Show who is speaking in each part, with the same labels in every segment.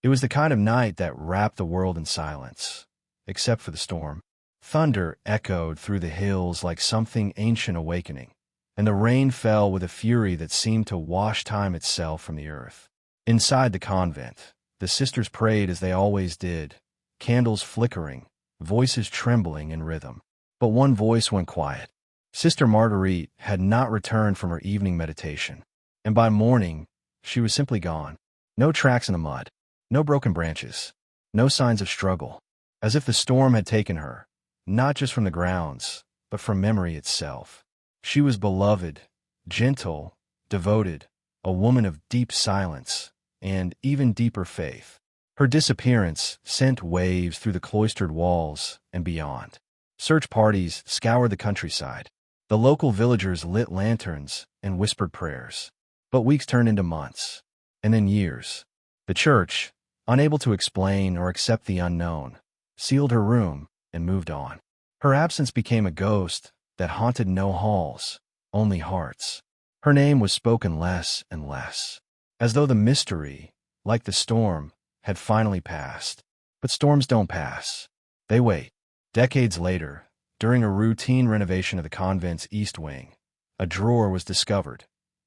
Speaker 1: It was the kind of night that wrapped the world in silence, except for the storm. Thunder echoed through the hills like something ancient awakening, and the rain fell with a fury that seemed to wash time itself from the earth. Inside the convent, the sisters prayed as they always did, candles flickering, voices trembling in rhythm. But one voice went quiet. Sister Marguerite had not returned from her evening meditation, and by morning she was simply gone. No tracks in the mud, no broken branches, no signs of struggle, as if the storm had taken her, not just from the grounds, but from memory itself. She was beloved, gentle, devoted, a woman of deep silence, and even deeper faith. Her disappearance sent waves through the cloistered walls and beyond. Search parties scoured the countryside. The local villagers lit lanterns and whispered prayers. But weeks turned into months, and then years. The church, unable to explain or accept the unknown, sealed her room and moved on. Her absence became a ghost that haunted no halls, only hearts. Her name was spoken less and less, as though the mystery, like the storm, had finally passed. But storms don't pass. They wait. Decades later, during a routine renovation of the convent's east wing, a drawer was discovered,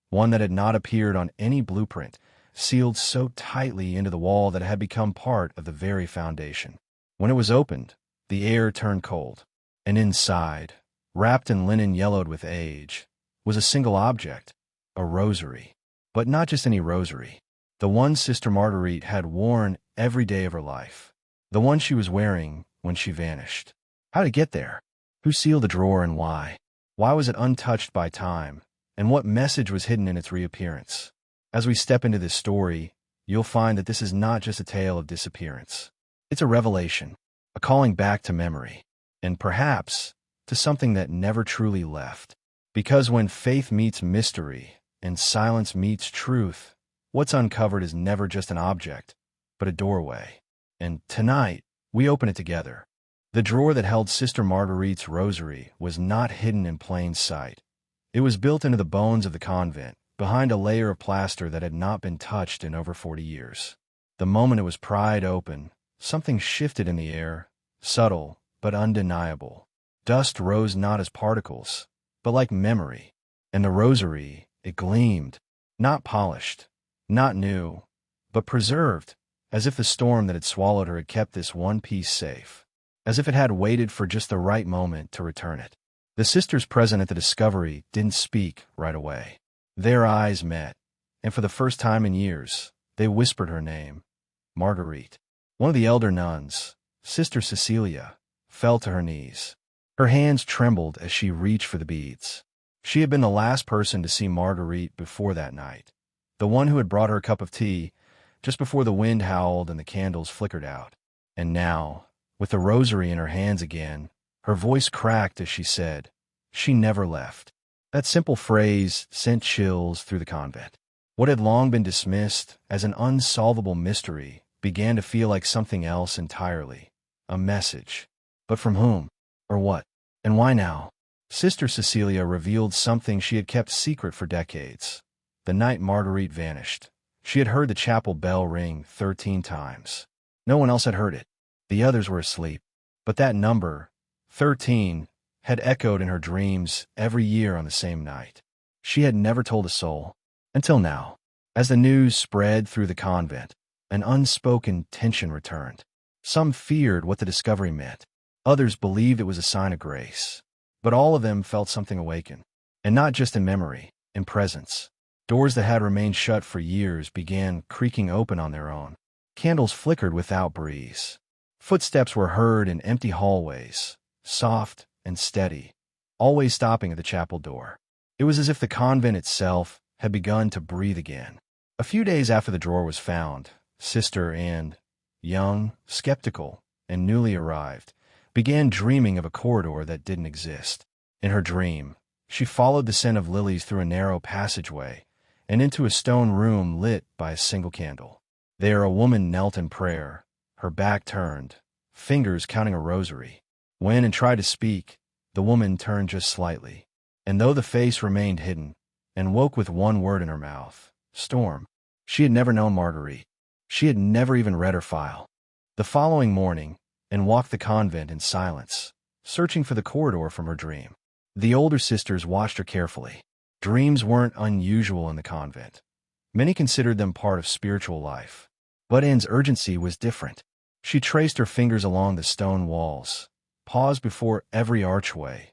Speaker 1: one that had not appeared on any blueprint, sealed so tightly into the wall that it had become part of the very foundation. When it was opened, the air turned cold, and inside, wrapped in linen yellowed with age, was a single object, a rosary. But not just any rosary. The one Sister Marguerite had worn every day of her life. The one she was wearing when she vanished. How did it get there? Who sealed the drawer and why? Why was it untouched by time? And what message was hidden in its reappearance? As we step into this story, you'll find that this is not just a tale of disappearance. It's a revelation, a calling back to memory, and perhaps to something that never truly left. Because when faith meets mystery and silence meets truth, what's uncovered is never just an object, but a doorway. And tonight, we open it together. The drawer that held Sister Marguerite's rosary was not hidden in plain sight. It was built into the bones of the convent, behind a layer of plaster that had not been touched in over 40 years. The moment it was pried open, something shifted in the air, subtle but undeniable. Dust rose not as particles, but like memory. And the rosary, it gleamed, not polished, not new, but preserved, as if the storm that had swallowed her had kept this one piece safe, as if it had waited for just the right moment to return it. The sisters present at the discovery didn't speak right away. Their eyes met, and for the first time in years, they whispered her name, Marguerite. One of the elder nuns, Sister Cecilia, fell to her knees. Her hands trembled as she reached for the beads. She had been the last person to see Marguerite before that night, the one who had brought her a cup of tea just before the wind howled and the candles flickered out. And now, with the rosary in her hands again, her voice cracked as she said, "She never left." That simple phrase sent chills through the convent. What had long been dismissed as an unsolvable mystery began to feel like something else entirely, a message. But from whom? Or what? And why now? Sister Cecilia revealed something she had kept secret for decades. The night Marguerite vanished, she had heard the chapel bell ring 13 times. No one else had heard it. The others were asleep. But that number, 13, had echoed in her dreams every year on the same night. She had never told a soul, until now. As the news spread through the convent, an unspoken tension returned. Some feared what the discovery meant. Others believed it was a sign of grace. But all of them felt something awaken. And not just in memory, in presence. Doors that had remained shut for years began creaking open on their own. Candles flickered without breeze. Footsteps were heard in empty hallways, soft and steady, always stopping at the chapel door. It was as if the convent itself had begun to breathe again. A few days after the drawer was found, Sister Anne, young, skeptical, and newly arrived, began dreaming of a corridor that didn't exist. In her dream, she followed the scent of lilies through a narrow passageway and into a stone room lit by a single candle. There a woman knelt in prayer, her back turned, fingers counting a rosary. When and tried to speak, the woman turned just slightly, and though the face remained hidden, and woke with one word in her mouth, storm. She had never known Marguerite. She had never even read her file. The following morning, and walked the convent in silence, searching for the corridor from her dream. The older sisters watched her carefully. Dreams weren't unusual in the convent. Many considered them part of spiritual life. But Anne's urgency was different. She traced her fingers along the stone walls, paused before every archway,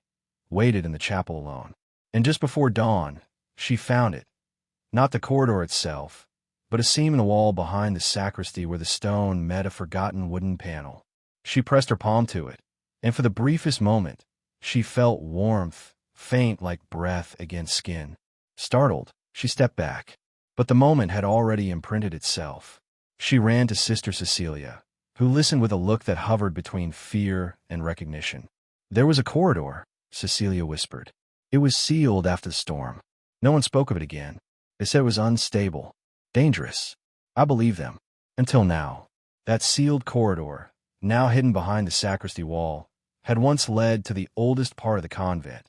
Speaker 1: waited in the chapel alone. And just before dawn, she found it. Not the corridor itself, but a seam in the wall behind the sacristy where the stone met a forgotten wooden panel. She pressed her palm to it, and for the briefest moment, she felt warmth, faint like breath against skin. Startled, she stepped back. But the moment had already imprinted itself. She ran to Sister Cecilia, who listened with a look that hovered between fear and recognition. "There was a corridor," Cecilia whispered. "It was sealed after the storm. No one spoke of it again. They said it was unstable, dangerous. I believed them. Until now. That sealed corridor, now hidden behind the sacristy wall, had once led to the oldest part of the convent,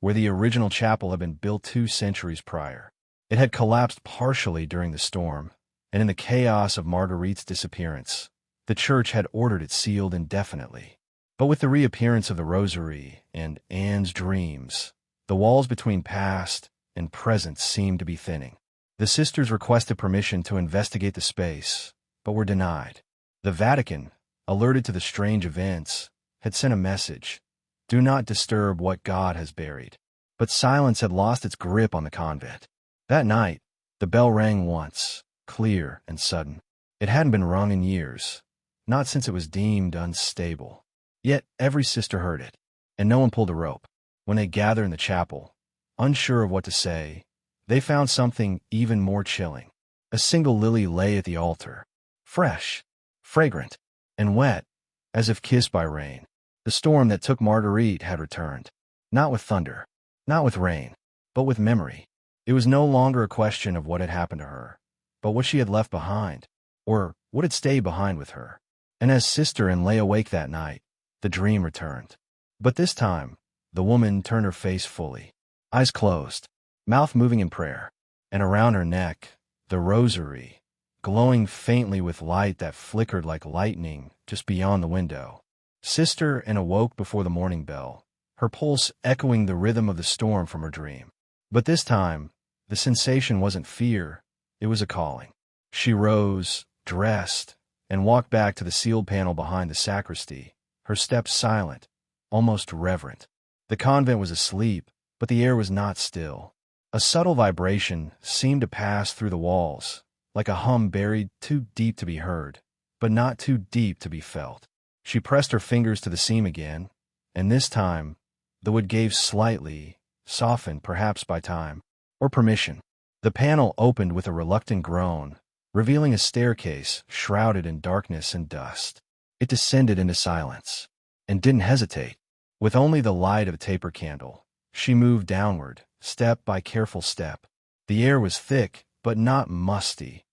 Speaker 1: where the original chapel had been built 2 centuries prior. It had collapsed partially during the storm, and in the chaos of Marguerite's disappearance, the church had ordered it sealed indefinitely. But with the reappearance of the Rosary and Anne's dreams, the walls between past and present seemed to be thinning. The sisters requested permission to investigate the space, but were denied. The Vatican, alerted to the strange events, had sent a message: "Do not disturb what God has buried." But silence had lost its grip on the convent. That night, the bell rang once, clear and sudden. It hadn't been rung in years, not since it was deemed unstable. Yet every sister heard it, and no one pulled a rope. When they gathered in the chapel, unsure of what to say, they found something even more chilling. A single lily lay at the altar, fresh, fragrant, and wet, as if kissed by rain. The storm that took Marguerite had returned, not with thunder, not with rain, but with memory. It was no longer a question of what had happened to her, but what she had left behind, or what had stayed behind with her. And as Sister Anne lay awake that night, the dream returned. But this time, the woman turned her face fully, eyes closed, mouth moving in prayer, and around her neck, the Rosary, glowing faintly with light that flickered like lightning just beyond the window. Sister Anne awoke before the morning bell, her pulse echoing the rhythm of the storm from her dream. But this time, the sensation wasn't fear, it was a calling. She rose, dressed, and walked back to the sealed panel behind the sacristy, her steps silent, almost reverent. The convent was asleep, but the air was not still. A subtle vibration seemed to pass through the walls, like a hum buried too deep to be heard, but not too deep to be felt. She pressed her fingers to the seam again, and this time, the wood gave slightly, softened perhaps by time, or permission. The panel opened with a reluctant groan, revealing a staircase shrouded in darkness and dust. It descended into silence, and didn't hesitate. With only the light of a taper candle, she moved downward, step by careful step. The air was thick, but not musty,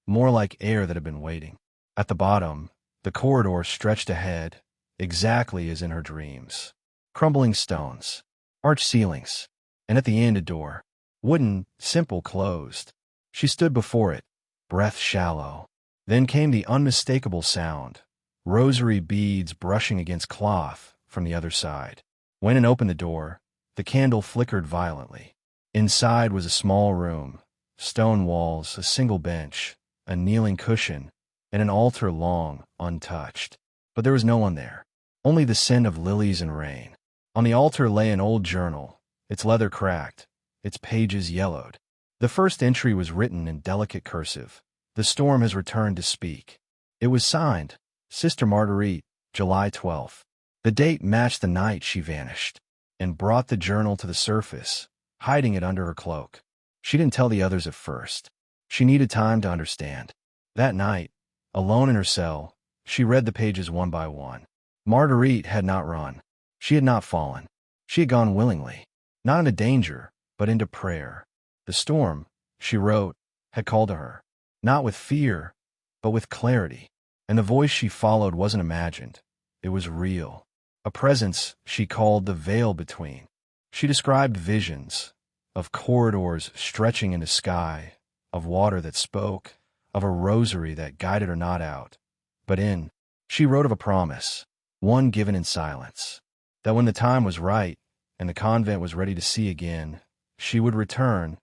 Speaker 1: more like air that had been waiting. At the bottom, the corridor stretched ahead, exactly as in her dreams. Crumbling stones, arched ceilings, and at the end a door, wooden, simple, closed. She stood before it, breath shallow. Then came the unmistakable sound, rosary beads brushing against cloth from the other side. When Anne opened the door, the candle flickered violently. Inside was a small room, stone walls, a single bench, a kneeling cushion, and an altar long, untouched. But there was no one there, only the scent of lilies and rain. On the altar lay an old journal, its leather cracked, its pages yellowed. The first entry was written in delicate cursive. "The storm has returned to speak." It was signed, Sister Marguerite, July 12th. The date matched the night she vanished, and brought the journal to the surface, hiding it under her cloak. She didn't tell the others at first. She needed time to understand. That night, alone in her cell, she read the pages one by one. Marguerite had not run. She had not fallen. She had gone willingly, not into danger, but into prayer. The storm, she wrote, had called to her, not with fear, but with clarity. And the voice she followed wasn't imagined. It was real. A presence she called the veil between. She described visions of corridors stretching into sky, of water that spoke, of a rosary that guided her not out, but in. She wrote of a promise, one given in silence, that when the time was right and the convent was ready to see again, she would return,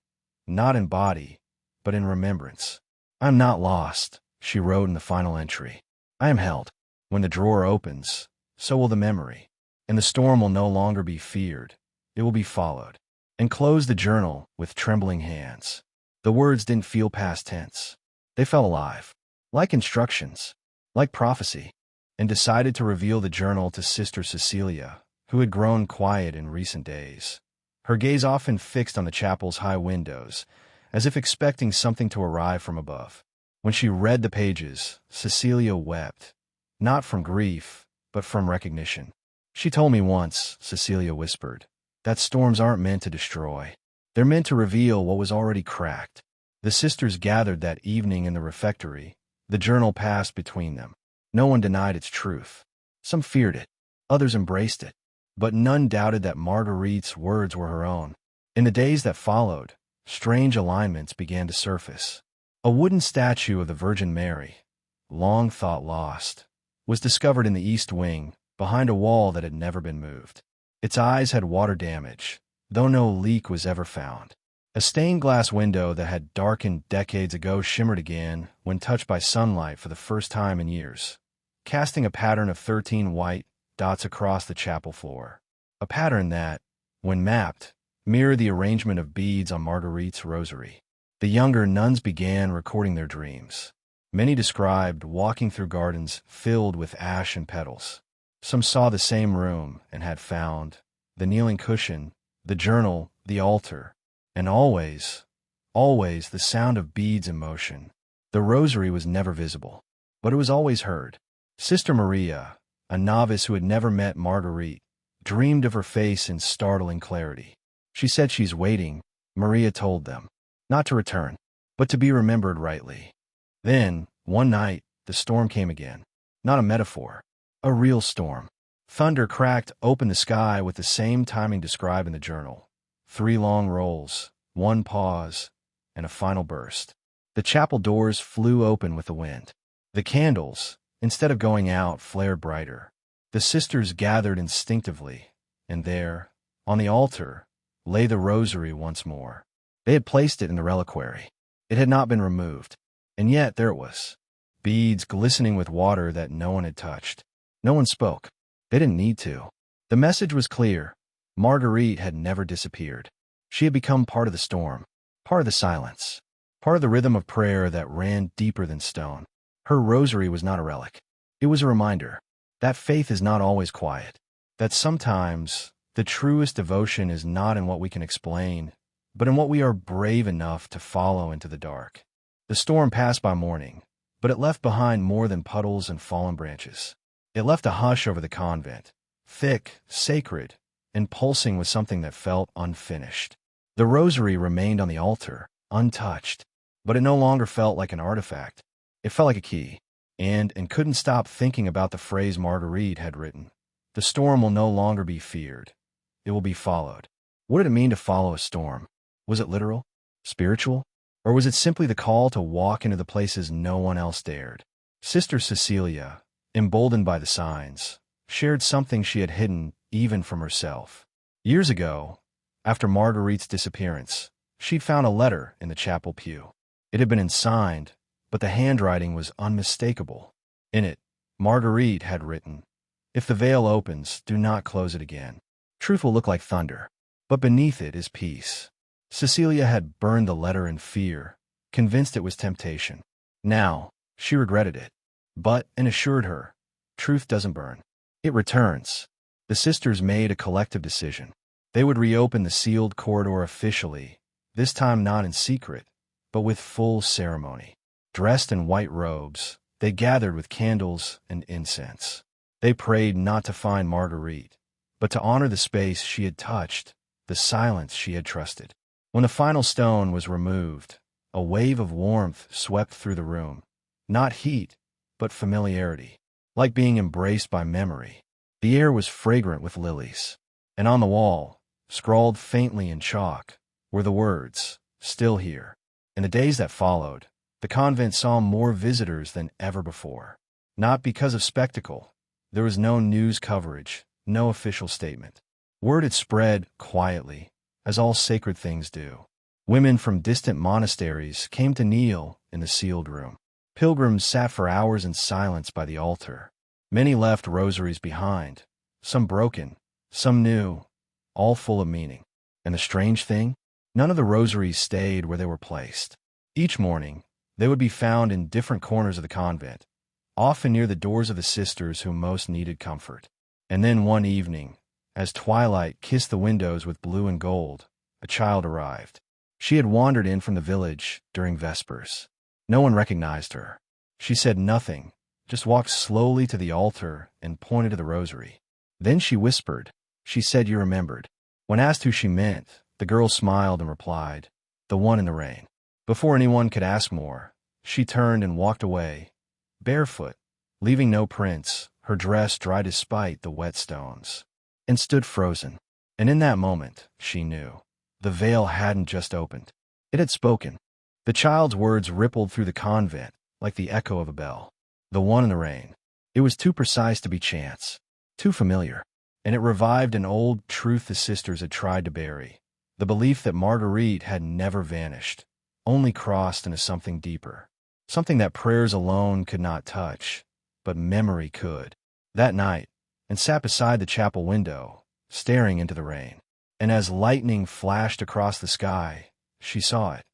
Speaker 1: not in body, but in remembrance. "I am not lost," she wrote in the final entry. "I am held. When the drawer opens, so will the memory, and the storm will no longer be feared. It will be followed." And closed the journal with trembling hands. The words didn't feel past tense. They felt alive, like instructions, like prophecy, and decided to reveal the journal to Sister Cecilia, who had grown quiet in recent days. Her gaze often fixed on the chapel's high windows, as if expecting something to arrive from above. When she read the pages, Cecilia wept, not from grief, but from recognition. "She told me once," Cecilia whispered, "that storms aren't meant to destroy. They're meant to reveal what was already cracked." The sisters gathered that evening in the refectory. The journal passed between them. No one denied its truth. Some feared it, others embraced it, but none doubted that Marguerite's words were her own. In the days that followed, strange alignments began to surface. A wooden statue of the Virgin Mary, long thought lost, was discovered in the east wing, behind a wall that had never been moved. Its eyes had water damage, though no leak was ever found. A stained glass window that had darkened decades ago shimmered again when touched by sunlight for the first time in years, casting a pattern of 13 white dots across the chapel floor. A pattern that, when mapped, mirrored the arrangement of beads on Marguerite's rosary. The younger nuns began recording their dreams. Many described walking through gardens filled with ash and petals. Some saw the same room and had found the kneeling cushion, the journal, the altar, and always the sound of beads in motion. The rosary was never visible, but it was always heard. Sister Maria, a novice who had never met Marguerite, dreamed of her face in startling clarity. She said, "She's waiting," Maria told them, "not to return, but to be remembered rightly." Then, one night, the storm came again. Not a metaphor, a real storm. Thunder cracked open the sky with the same timing described in the journal. 3 long rolls, 1 pause, and a final burst. The chapel doors flew open with the wind. The candles, instead of going out, flared brighter. The sisters gathered instinctively, and there, on the altar, lay the rosary once more. They had placed it in the reliquary. It had not been removed, and yet there it was, beads glistening with water that no one had touched. No one spoke. They didn't need to. The message was clear. Marguerite had never disappeared. She had become part of the storm, part of the silence, part of the rhythm of prayer that ran deeper than stone. Her rosary was not a relic. It was a reminder that faith is not always quiet, that sometimes the truest devotion is not in what we can explain, but in what we are brave enough to follow into the dark. The storm passed by morning, but it left behind more than puddles and fallen branches. It left a hush over the convent, thick, sacred, and pulsing with something that felt unfinished. The rosary remained on the altar, untouched, but it no longer felt like an artifact. It felt like a key, and couldn't stop thinking about the phrase Marguerite had written. The storm will no longer be feared. It will be followed. What did it mean to follow a storm? Was it literal, spiritual, or was it simply the call to walk into the places no one else dared? Sister Cecilia, emboldened by the signs, shared something she had hidden even from herself. Years ago, after Marguerite's disappearance, she'd found a letter in the chapel pew. It had been unsigned, but the handwriting was unmistakable. In it, Marguerite had written, "If the veil opens, do not close it again. Truth will look like thunder, but beneath it is peace." Cecilia had burned the letter in fear, convinced it was temptation. Now, she regretted it, but assured her, truth doesn't burn. It returns. The sisters made a collective decision. They would reopen the sealed corridor officially, this time not in secret, but with full ceremony. Dressed in white robes, they gathered with candles and incense. They prayed not to find Marguerite, but to honor the space she had touched, the silence she had trusted. When the final stone was removed, a wave of warmth swept through the room. Not heat, but familiarity, like being embraced by memory. The air was fragrant with lilies, and on the wall, scrawled faintly in chalk, were the words, "Still here." In the days that followed, The convent saw more visitors than ever before. Not because of spectacle. There was no news coverage, no official statement. Word had spread quietly, as all sacred things do. Women from distant monasteries came to kneel in the sealed room. Pilgrims sat for hours in silence by the altar. Many left rosaries behind, some broken, some new, all full of meaning. And the strange thing? None of the rosaries stayed where they were placed. Each morning, they would be found in different corners of the convent, often near the doors of the sisters who most needed comfort. And then one evening, as twilight kissed the windows with blue and gold, a child arrived. She had wandered in from the village during Vespers. No one recognized her. She said nothing, just walked slowly to the altar and pointed to the rosary. Then she whispered. She said, "You remembered." When asked who she meant, the girl smiled and replied, "The one in the rain." Before anyone could ask more, she turned and walked away, barefoot, leaving no prints, her dress dry despite the wet stones, and stood frozen. And in that moment, she knew. The veil hadn't just opened. It had spoken. The child's words rippled through the convent like the echo of a bell. The one in the rain. It was too precise to be chance, too familiar, and it revived an old truth the sisters had tried to bury, the belief that Marguerite had never vanished, only crossed into something deeper, something that prayers alone could not touch, but memory could. That night, and sat beside the chapel window, staring into the rain. And as lightning flashed across the sky, she saw it.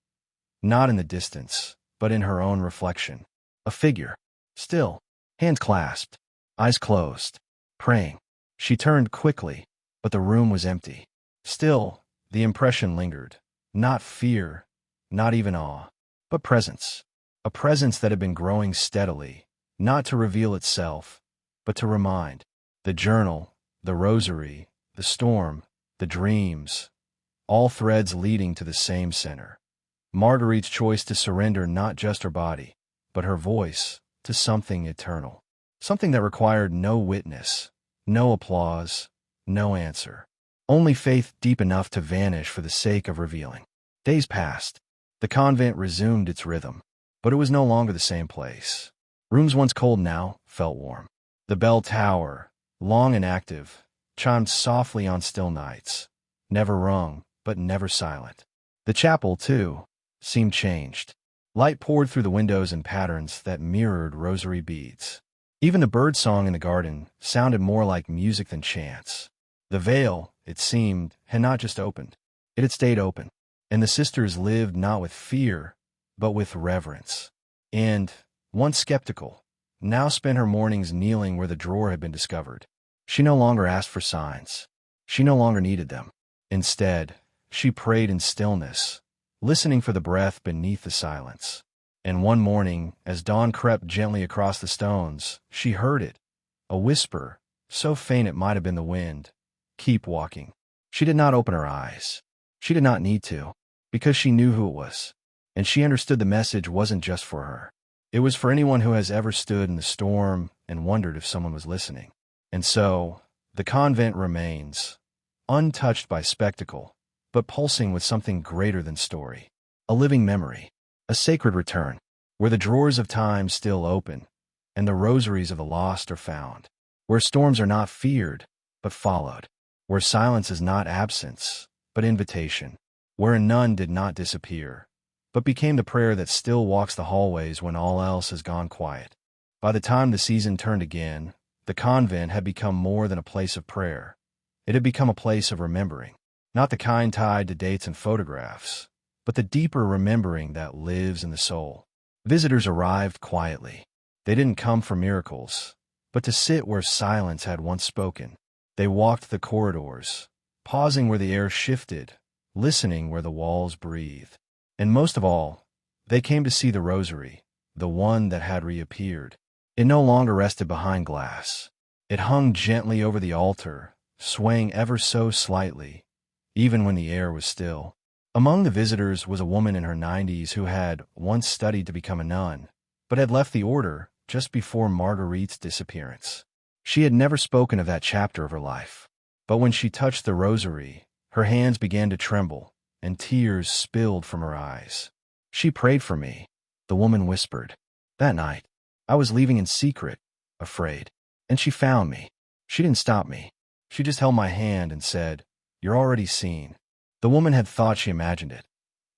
Speaker 1: Not in the distance, but in her own reflection. A figure, still, hands clasped, eyes closed, praying. She turned quickly, but the room was empty. Still, the impression lingered. Not fear, not even awe, but presence. A presence that had been growing steadily, not to reveal itself, but to remind. The journal, the rosary, the storm, the dreams, all threads leading to the same center. Marguerite's choice to surrender not just her body, but her voice to something eternal. Something that required no witness, no applause, no answer. Only faith deep enough to vanish for the sake of revealing. Days passed. The convent resumed its rhythm, but it was no longer the same place. Rooms once cold now felt warm. The bell tower, long and active, chimed softly on still nights, never rung, but never silent. The chapel, too, seemed changed. Light poured through the windows in patterns that mirrored rosary beads. Even the bird song in the garden sounded more like music than chants. The veil, it seemed, had not just opened. It had stayed open, and the sisters lived not with fear, but with reverence. And, once skeptical, now spent her mornings kneeling where the drawer had been discovered. She no longer asked for signs. She no longer needed them. Instead, she prayed in stillness, listening for the breath beneath the silence. And one morning, as dawn crept gently across the stones, she heard it, a whisper, so faint it might have been the wind. "Keep walking." She did not open her eyes. She did not need to, because she knew who it was. And she understood the message wasn't just for her. It was for anyone who has ever stood in the storm and wondered if someone was listening. And so, the convent remains, untouched by spectacle, but pulsing with something greater than story. A living memory, a sacred return, where the drawers of time still open, and the rosaries of the lost are found. Where storms are not feared, but followed. Where silence is not absence, but invitation. Where a nun did not disappear, but became the prayer that still walks the hallways when all else has gone quiet. By the time the season turned again, the convent had become more than a place of prayer. It had become a place of remembering, not the kind tied to dates and photographs, but the deeper remembering that lives in the soul. Visitors arrived quietly. They didn't come for miracles, but to sit where silence had once spoken. They walked the corridors, pausing where the air shifted, listening where the walls breathed. And most of all, they came to see the rosary, the one that had reappeared. It no longer rested behind glass. It hung gently over the altar, swaying ever so slightly, even when the air was still. Among the visitors was a woman in her 90s who had once studied to become a nun, but had left the order just before Marguerite's disappearance. She had never spoken of that chapter of her life, but when she touched the rosary, her hands began to tremble, and tears spilled from her eyes. "She prayed for me," the woman whispered. That night, I was leaving in secret, afraid. And she found me. She didn't stop me. She just held my hand and said, You're already seen. The woman had thought she imagined it.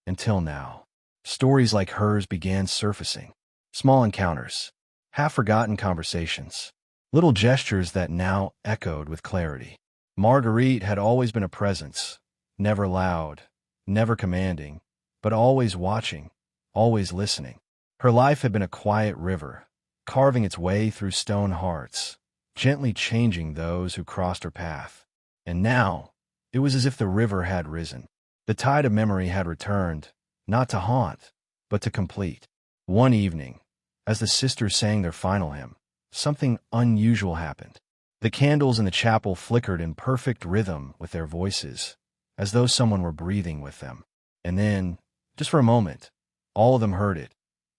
Speaker 1: Until now. Stories like hers began surfacing. Small encounters. Half-forgotten conversations. Little gestures that now echoed with clarity. Marguerite had always been a presence. Never loud, never commanding, but always watching, always listening. Her life had been a quiet river, carving its way through stone hearts, gently changing those who crossed her path. And now, it was as if the river had risen. The tide of memory had returned, not to haunt, but to complete. One evening, as the sisters sang their final hymn, something unusual happened. The candles in the chapel flickered in perfect rhythm with their voices, as though someone were breathing with them. And then, just for a moment, all of them heard it.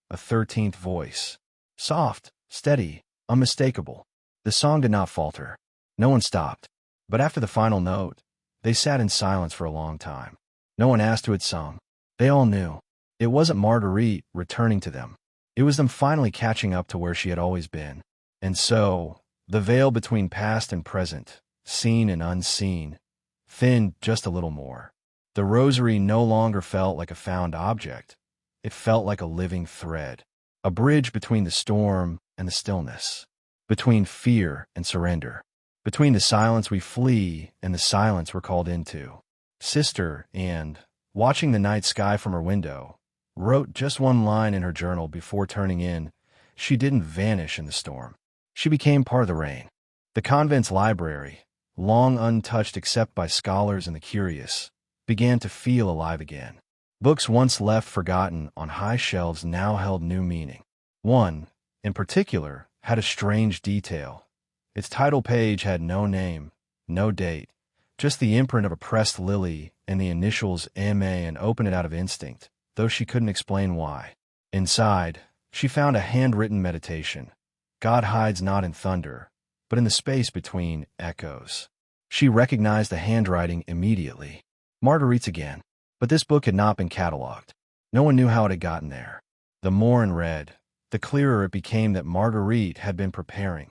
Speaker 1: A 13th voice. Soft, steady, unmistakable. The song did not falter. No one stopped. But after the final note, they sat in silence for a long time. No one asked who had sung. They all knew. It wasn't Marguerite returning to them. It was them finally catching up to where she had always been. And so, the veil between past and present, seen and unseen, thinned just a little more. The rosary no longer felt like a found object. It felt like a living thread, a bridge between the storm and the stillness, between fear and surrender, between the silence we flee and the silence we're called into. Sister Anne, watching the night sky from her window, wrote just one line in her journal before turning in. She didn't vanish in the storm. She became part of the rain. The convent's library, long untouched except by scholars and the curious, began to feel alive again. Books once left forgotten on high shelves now held new meaning. One, in particular, had a strange detail. Its title page had no name, no date, just the imprint of a pressed lily and the initials M.A. and opened it out of instinct, though she couldn't explain why. Inside, she found a handwritten meditation. God hides not in thunder, but in the space between echoes. She recognized the handwriting immediately. Marguerite's again. But this book had not been cataloged. No one knew how it had gotten there. The more Anne read, the clearer it became that Marguerite had been preparing,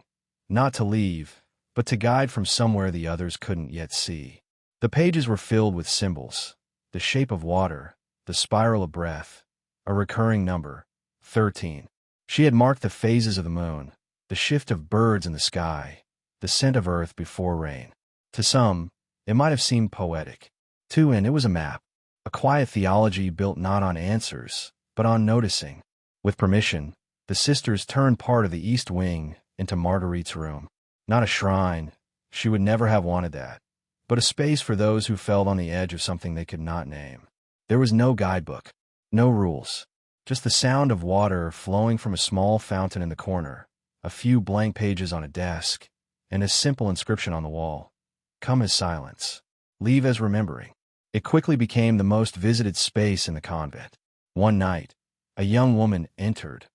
Speaker 1: not to leave, but to guide from somewhere the others couldn't yet see. The pages were filled with symbols, the shape of water, the spiral of breath, a recurring number, 13. She had marked the phases of the moon, the shift of birds in the sky, the scent of earth before rain. To some, it might have seemed poetic. To Anne, it was a map. A quiet theology built not on answers, but on noticing. With permission, the sisters turned part of the east wing into Marguerite's room. Not a shrine, she would never have wanted that, but a space for those who felt on the edge of something they could not name. There was no guidebook, no rules, just the sound of water flowing from a small fountain in the corner, a few blank pages on a desk, and a simple inscription on the wall. Come as silence, leave as remembering. It quickly became the most visited space in the convent. One night, a young woman entered,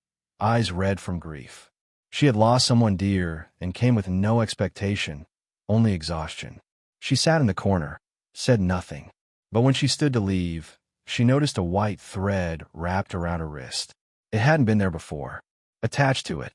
Speaker 1: eyes red from grief. She had lost someone dear and came with no expectation, only exhaustion. She sat in the corner, said nothing, but when she stood to leave, she noticed a white thread wrapped around her wrist. It hadn't been there before. Attached to it,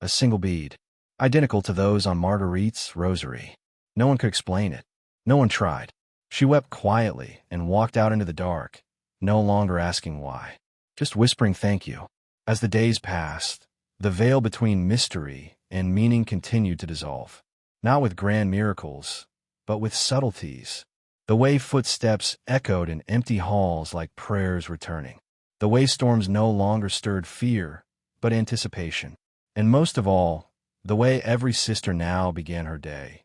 Speaker 1: a single bead, identical to those on Marguerite's rosary. No one could explain it. No one tried. She wept quietly and walked out into the dark, no longer asking why, just whispering thank you. As the days passed, the veil between mystery and meaning continued to dissolve, not with grand miracles, but with subtleties. The way footsteps echoed in empty halls like prayers returning. The way storms no longer stirred fear, but anticipation. And most of all, the way every sister now began her day,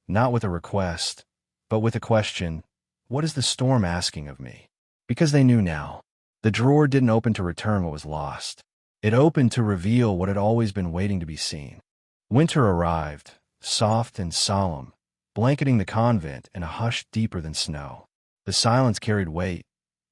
Speaker 1: not with a request, but with a question, what is the storm asking of me? Because they knew now. The drawer didn't open to return what was lost. It opened to reveal what had always been waiting to be seen. Winter arrived, soft and solemn, blanketing the convent in a hush deeper than snow. The silence carried weight,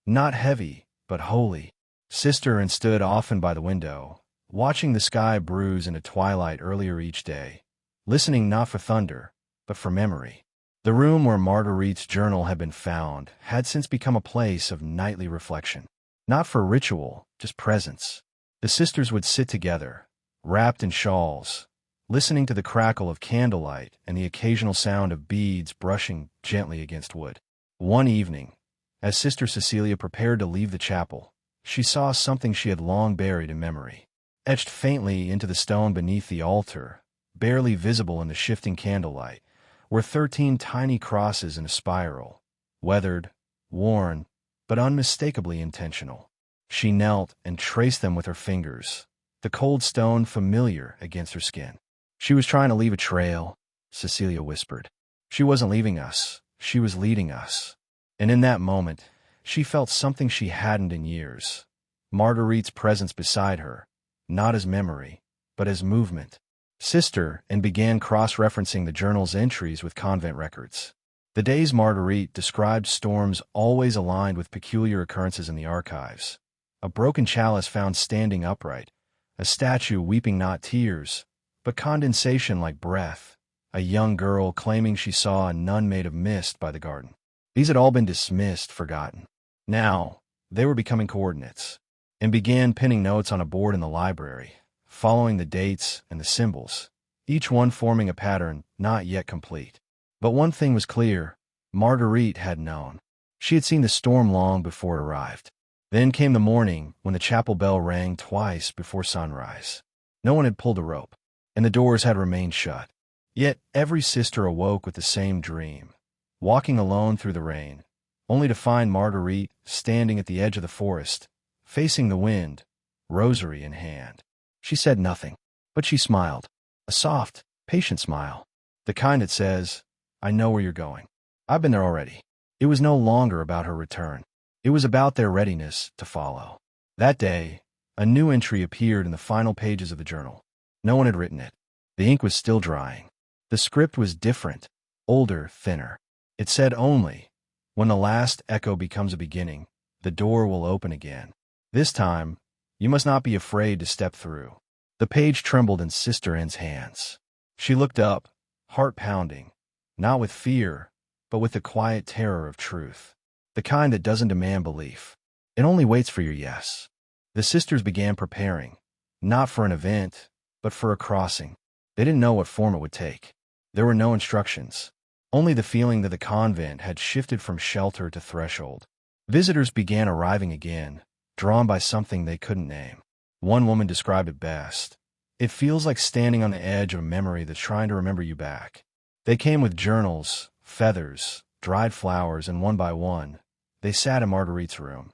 Speaker 1: not heavy, but holy. Sister Anne stood often by the window, watching the sky bruise into twilight earlier each day, listening not for thunder, but for memory. The room where Marguerite's journal had been found had since become a place of nightly reflection. Not for ritual, just presence. The sisters would sit together, wrapped in shawls, listening to the crackle of candlelight and the occasional sound of beads brushing gently against wood. One evening, as Sister Cecilia prepared to leave the chapel, she saw something she had long buried in memory. Etched faintly into the stone beneath the altar, barely visible in the shifting candlelight, were 13 tiny crosses in a spiral, weathered, worn, but unmistakably intentional. She knelt and traced them with her fingers, the cold stone familiar against her skin. "She was trying to leave a trail," Cecilia whispered. "She wasn't leaving us, she was leading us." And in that moment, she felt something she hadn't in years. Marguerite's presence beside her, not as memory, but as movement. Sister, and began cross-referencing the journal's entries with convent records. The days Marguerite described storms always aligned with peculiar occurrences in the archives. A broken chalice found standing upright, a statue weeping not tears, but condensation like breath, a young girl claiming she saw a nun made of mist by the garden. These had all been dismissed, forgotten. Now, they were becoming coordinates, and began pinning notes on a board in the library, following the dates and the symbols, each one forming a pattern not yet complete. But one thing was clear: Marguerite had known. She had seen the storm long before it arrived. Then came the morning when the chapel bell rang twice before sunrise. No one had pulled a rope, and the doors had remained shut. Yet every sister awoke with the same dream, walking alone through the rain, only to find Marguerite standing at the edge of the forest, facing the wind, rosary in hand. She said nothing, but she smiled, a soft, patient smile, the kind that says, "I know where you're going. I've been there already." It was no longer about her return. It was about their readiness to follow. That day, a new entry appeared in the final pages of the journal. No one had written it. The ink was still drying. The script was different, older, thinner. It said only, "When the last echo becomes a beginning, the door will open again. This time, you must not be afraid to step through." The page trembled in Sister N's hands. She looked up, heart pounding, not with fear, but with the quiet terror of truth, the kind that doesn't demand belief. It only waits for your yes. The sisters began preparing, not for an event, but for a crossing. They didn't know what form it would take. There were no instructions, only the feeling that the convent had shifted from shelter to threshold. Visitors began arriving again, drawn by something they couldn't name. One woman described it best: "It feels like standing on the edge of a memory that's trying to remember you back." They came with journals, feathers, dried flowers, and one by one, they sat in Marguerite's room,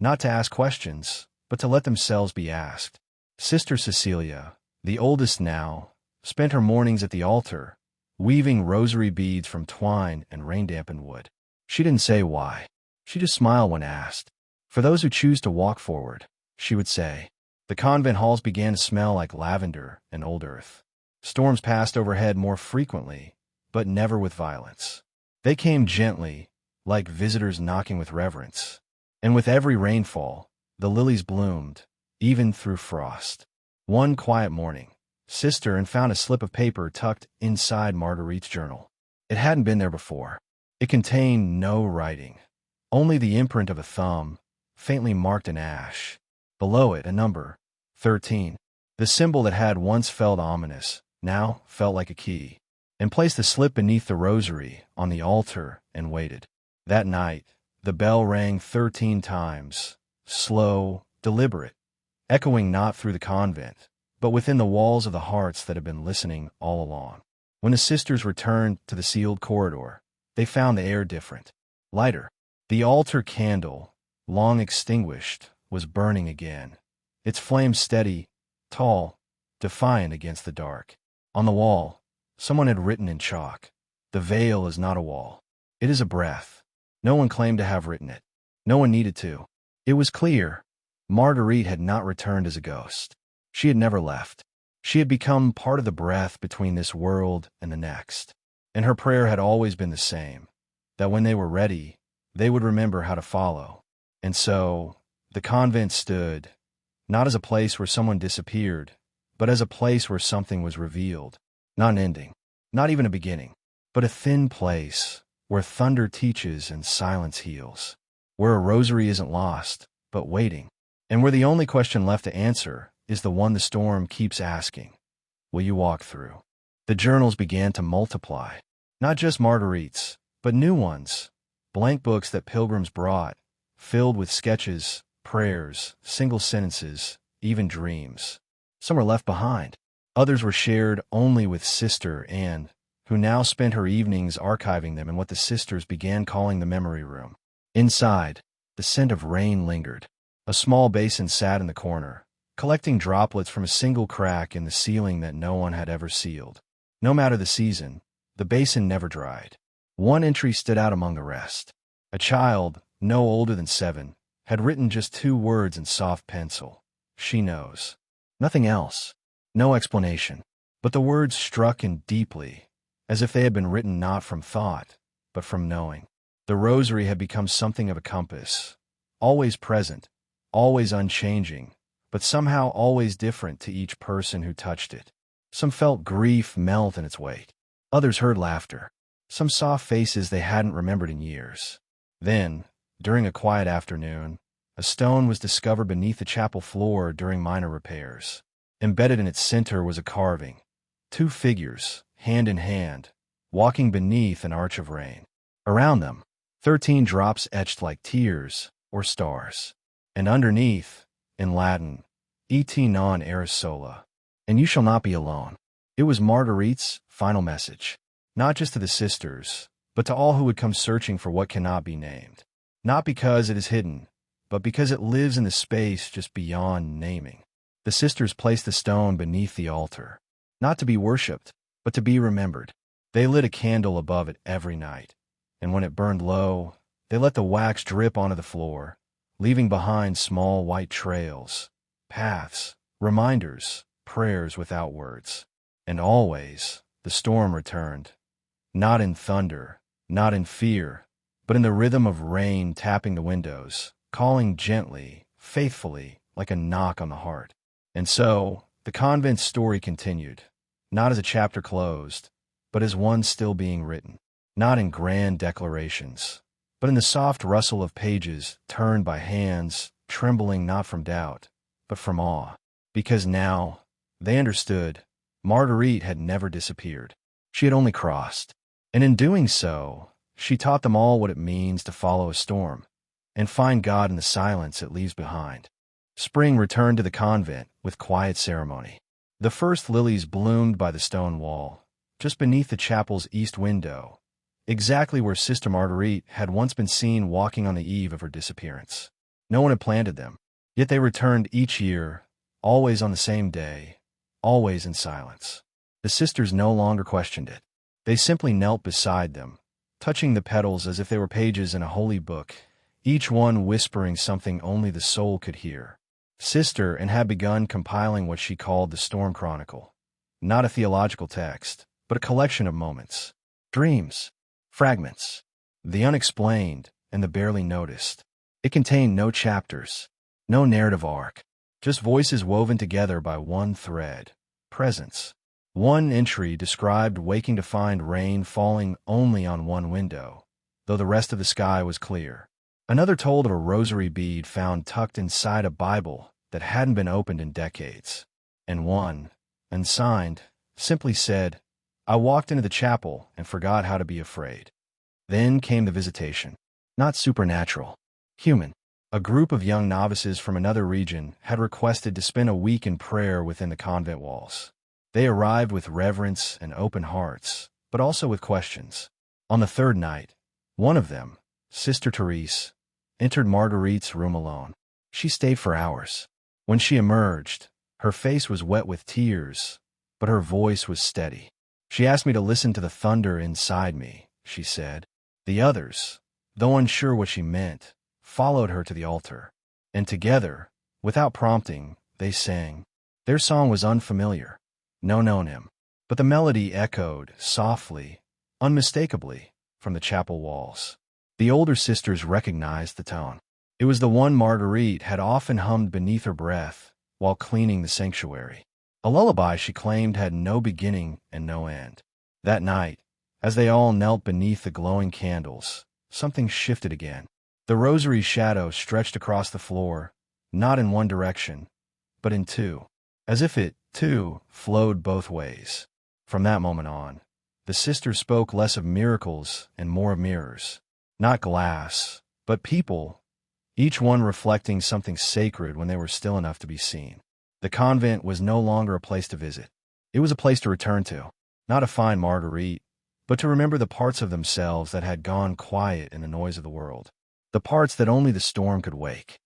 Speaker 1: not to ask questions, but to let themselves be asked. Sister Cecilia, the oldest now, spent her mornings at the altar, weaving rosary beads from twine and rain-dampened wood. She didn't say why. She just smiled when asked. "For those who choose to walk forward," she would say. The convent halls began to smell like lavender and old earth. Storms passed overhead more frequently, but never with violence. They came gently, like visitors knocking with reverence. And with every rainfall, the lilies bloomed, even through frost. One quiet morning, Sister N found a slip of paper tucked inside Marguerite's journal. It hadn't been there before. It contained no writing, only the imprint of a thumb, faintly marked in ash. Below it, a number, 13. The symbol that had once felt ominous, now felt like a key. And placed the slip beneath the rosary on the altar and waited. That night, the bell rang 13 times, slow, deliberate, echoing not through the convent, but within the walls of the hearts that had been listening all along. When the sisters returned to the sealed corridor, they found the air different, lighter. The altar candle, long extinguished, was burning again, its flame steady, tall, defiant against the dark. On the wall, someone had written in chalk, "The veil is not a wall. It is a breath." No one claimed to have written it. No one needed to. It was clear. Marguerite had not returned as a ghost. She had never left. She had become part of the breath between this world and the next. And her prayer had always been the same, that when they were ready, they would remember how to follow. And so, the convent stood, not as a place where someone disappeared, but as a place where something was revealed. Not an ending, not even a beginning, but a thin place where thunder teaches and silence heals, where a rosary isn't lost, but waiting. and where the only question left to answer is the one the storm keeps asking. Will you walk through? The journals began to multiply. Not just Marguerite's, but new ones. Blank books that pilgrims brought, filled with sketches, prayers, single sentences, even dreams. Some were left behind. Others were shared only with Sister Anne, who now spent her evenings archiving them in what the sisters began calling the memory room. Inside, the scent of rain lingered. A small basin sat in the corner, collecting droplets from a single crack in the ceiling that no one had ever sealed. No matter the season, the basin never dried. One entry stood out among the rest. A child, no older than 7, had written just 2 words in soft pencil. She knows. Nothing else. No explanation. But the words struck in deeply, as if they had been written not from thought, but from knowing. The Rosary had become something of a compass, always present, always unchanging, but somehow always different to each person who touched it. Some felt grief melt in its weight. Others heard laughter. Some saw faces they hadn't remembered in years. Then, during a quiet afternoon, a stone was discovered beneath the chapel floor during minor repairs. Embedded in its center was a carving. 2 figures, hand in hand, walking beneath an arch of rain. Around them, 13 drops etched like tears or stars. And underneath, in Latin, Et non eris sola, and you shall not be alone. It was Marguerite's final message, not just to the sisters, but to all who would come searching for what cannot be named. Not because it is hidden, but because it lives in the space just beyond naming. The sisters placed the stone beneath the altar, not to be worshipped, but to be remembered. They lit a candle above it every night, and when it burned low, they let the wax drip onto the floor, leaving behind small white trails, paths, reminders, prayers without words. And always, the storm returned. Not in thunder, not in fear, but in the rhythm of rain tapping the windows, calling gently, faithfully, like a knock on the heart. And so, the convent's story continued, not as a chapter closed, but as one still being written, not in grand declarations, but in the soft rustle of pages turned by hands trembling not from doubt, but from awe. Because now, they understood, Marguerite had never disappeared. She had only crossed. And in doing so, she taught them all what it means to follow a storm and find God in the silence it leaves behind. Spring returned to the convent with quiet ceremony. The first lilies bloomed by the stone wall, just beneath the chapel's east window, exactly where Sister Marguerite had once been seen walking on the eve of her disappearance. No one had planted them, yet they returned each year, always on the same day, always in silence. The sisters no longer questioned it. They simply knelt beside them, touching the petals as if they were pages in a holy book, each one whispering something only the soul could hear. Sister Anne had begun compiling what she called the Storm Chronicle, not a theological text, but a collection of moments, dreams, fragments, the unexplained and the barely noticed. It contained no chapters, no narrative arc, just voices woven together by one thread, presence. One entry described waking to find rain falling only on one window, though the rest of the sky was clear. Another told of a rosary bead found tucked inside a Bible that hadn't been opened in decades. And one, unsigned, simply said, "I walked into the chapel and forgot how to be afraid." Then came the visitation. Not supernatural, human. A group of young novices from another region had requested to spend a week in prayer within the convent walls. They arrived with reverence and open hearts, but also with questions. On the 3rd night, one of them, Sister Therese, entered Marguerite's room alone. She stayed for hours. When she emerged, her face was wet with tears, but her voice was steady. She asked me to listen to the thunder inside me, she said. The others, though unsure what she meant, followed her to the altar. And together, without prompting, they sang. Their song was unfamiliar, no known hymn, but the melody echoed softly, unmistakably, from the chapel walls. The older sisters recognized the tone. It was the one Marguerite had often hummed beneath her breath while cleaning the sanctuary. A lullaby she claimed had no beginning and no end. That night, as they all knelt beneath the glowing candles, something shifted again. The rosary's shadow stretched across the floor, not in one direction, but in two, as if it, too, flowed both ways. From that moment on, the sisters spoke less of miracles and more of mirrors, not glass, but people, each one reflecting something sacred when they were still enough to be seen. The convent was no longer a place to visit. It was a place to return to, not to find Marguerite, but to remember the parts of themselves that had gone quiet in the noise of the world, the parts that only the storm could wake.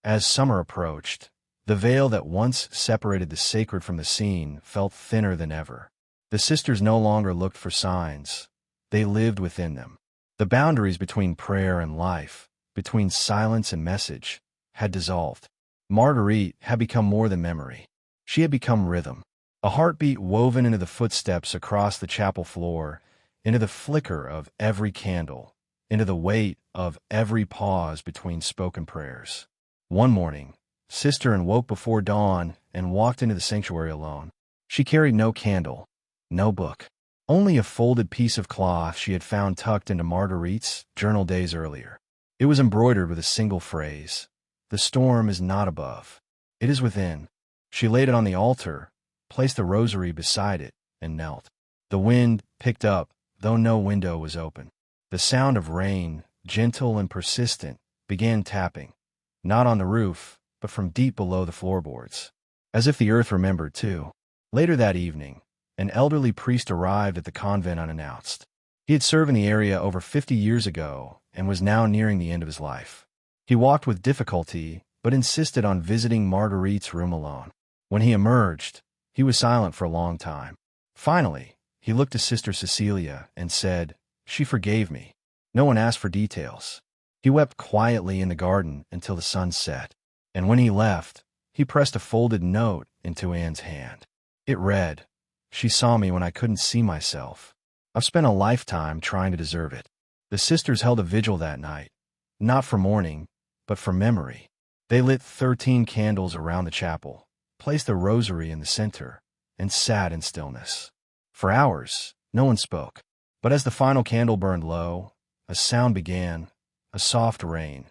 Speaker 1: As summer approached, the veil that once separated the sacred from the seen felt thinner than ever. The sisters no longer looked for signs. They lived within them. The boundaries between prayer and life, between silence and message, had dissolved. Marguerite had become more than memory. She had become rhythm, a heartbeat woven into the footsteps across the chapel floor, into the flicker of every candle, into the weight of every pause between spoken prayers. One morning, Sister Anne woke before dawn and walked into the sanctuary alone. She carried no candle, no book, only a folded piece of cloth she had found tucked into Marguerite's journal days earlier. It was embroidered with a single phrase: "The storm is not above, it is within." She laid it on the altar, placed the rosary beside it, and knelt. The wind picked up, though no window was open. The sound of rain, gentle and persistent, began tapping, not on the roof, but from deep below the floorboards, as if the earth remembered too. Later that evening, an elderly priest arrived at the convent unannounced. He had served in the area over 50 years ago and was now nearing the end of his life. He walked with difficulty, but insisted on visiting Marguerite's room alone. When he emerged, he was silent for a long time. Finally, he looked to Sister Cecilia and said, "She forgave me." No one asked for details. He wept quietly in the garden until the sun set, and when he left, he pressed a folded note into Anne's hand. It read, "She saw me when I couldn't see myself. I've spent a lifetime trying to deserve it." The sisters held a vigil that night, not for mourning, but for memory. They lit 13 candles around the chapel, placed the rosary in the center, and sat in stillness. For hours, no one spoke, but as the final candle burned low, a sound began, a soft rain,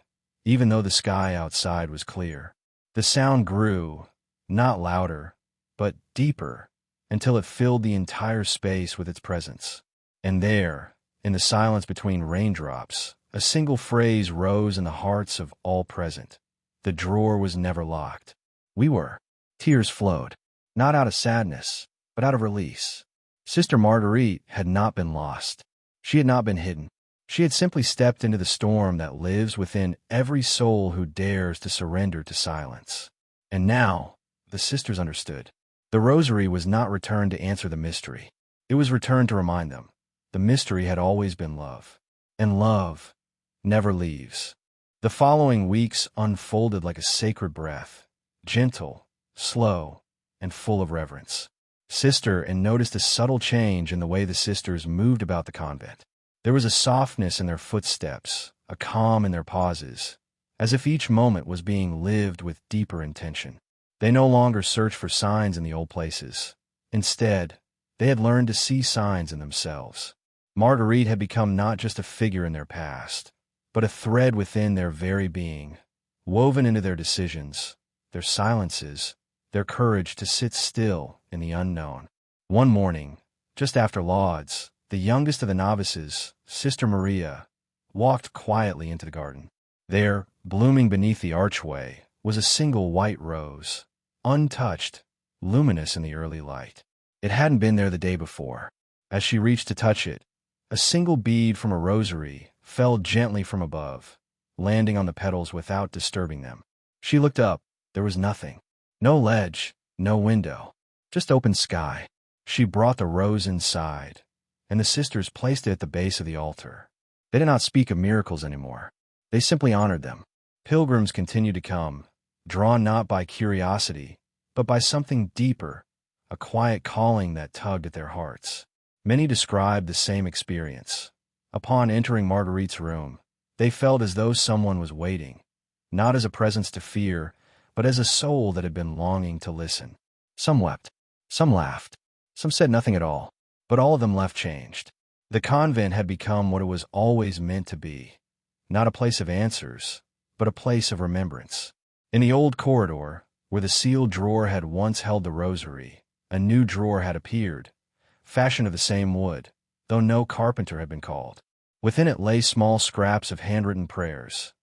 Speaker 1: even though the sky outside was clear. The sound grew, not louder, but deeper, until it filled the entire space with its presence. And there, in the silence between raindrops, a single phrase rose in the hearts of all present. The drawer was never locked. We were. Tears flowed, not out of sadness, but out of release. Sister Marguerite had not been lost. She had not been hidden. She had simply stepped into the storm that lives within every soul who dares to surrender to silence. And now, the sisters understood. The rosary was not returned to answer the mystery. It was returned to remind them. The mystery had always been love. And love never leaves. The following weeks unfolded like a sacred breath, gentle, slow, and full of reverence. Sister Anne noticed a subtle change in the way the sisters moved about the convent. There was a softness in their footsteps, a calm in their pauses, as if each moment was being lived with deeper intention. They no longer searched for signs in the old places. Instead, they had learned to see signs in themselves. Marguerite had become not just a figure in their past, but a thread within their very being, woven into their decisions, their silences, their courage to sit still in the unknown. One morning, just after lauds, the youngest of the novices, Sister Maria, walked quietly into the garden. There, blooming beneath the archway, was a single white rose, untouched, luminous in the early light. It hadn't been there the day before. As she reached to touch it, a single bead from a rosary fell gently from above, landing on the petals without disturbing them. She looked up. There was nothing. No ledge, no window, just open sky. She brought the rose inside, and the sisters placed it at the base of the altar. They did not speak of miracles anymore. They simply honored them. Pilgrims continued to come, drawn not by curiosity, but by something deeper, a quiet calling that tugged at their hearts. Many described the same experience. Upon entering Marguerite's room, they felt as though someone was waiting, not as a presence to fear, but as a soul that had been longing to listen. Some wept, some laughed, some said nothing at all, but all of them left changed. The convent had become what it was always meant to be, not a place of answers, but a place of remembrance. In the old corridor, where the sealed drawer had once held the rosary, a new drawer had appeared, fashioned of the same wood, though no carpenter had been called. Within it lay small scraps of handwritten prayers,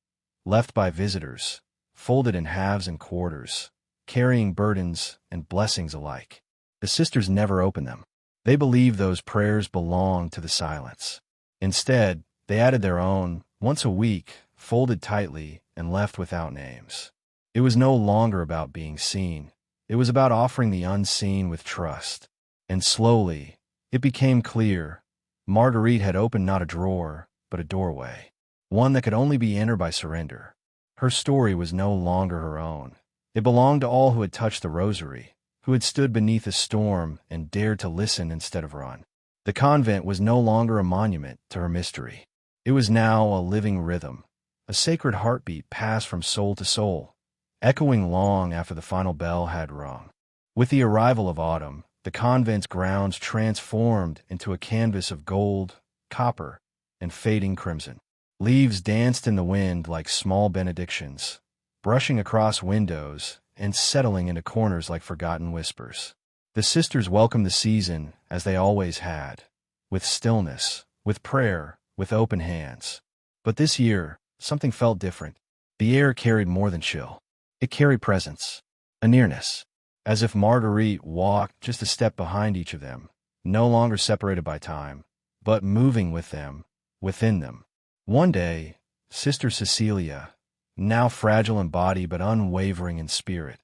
Speaker 1: left by visitors, folded in halves and quarters, carrying burdens and blessings alike. The sisters never opened them. They believed those prayers belonged to the silence. Instead, they added their own, once a week, folded tightly and left without names. It was no longer about being seen. It was about offering the unseen with trust. And slowly, it became clear. Marguerite had opened not a drawer, but a doorway. One that could only be entered by surrender. Her story was no longer her own. It belonged to all who had touched the rosary, who had stood beneath a storm and dared to listen instead of run. The convent was no longer a monument to her mystery. It was now a living rhythm, a sacred heartbeat passed from soul to soul, echoing long after the final bell had rung. With the arrival of autumn, the convent's grounds transformed into a canvas of gold, copper, and fading crimson. Leaves danced in the wind like small benedictions, brushing across windows and settling into corners like forgotten whispers. The sisters welcomed the season as they always had, with stillness, with prayer, with open hands. But this year, something felt different. The air carried more than chill. It carried presence, a nearness, as if Marguerite walked just a step behind each of them, no longer separated by time, but moving with them, within them. One day, Sister Cecilia, now fragile in body but unwavering in spirit,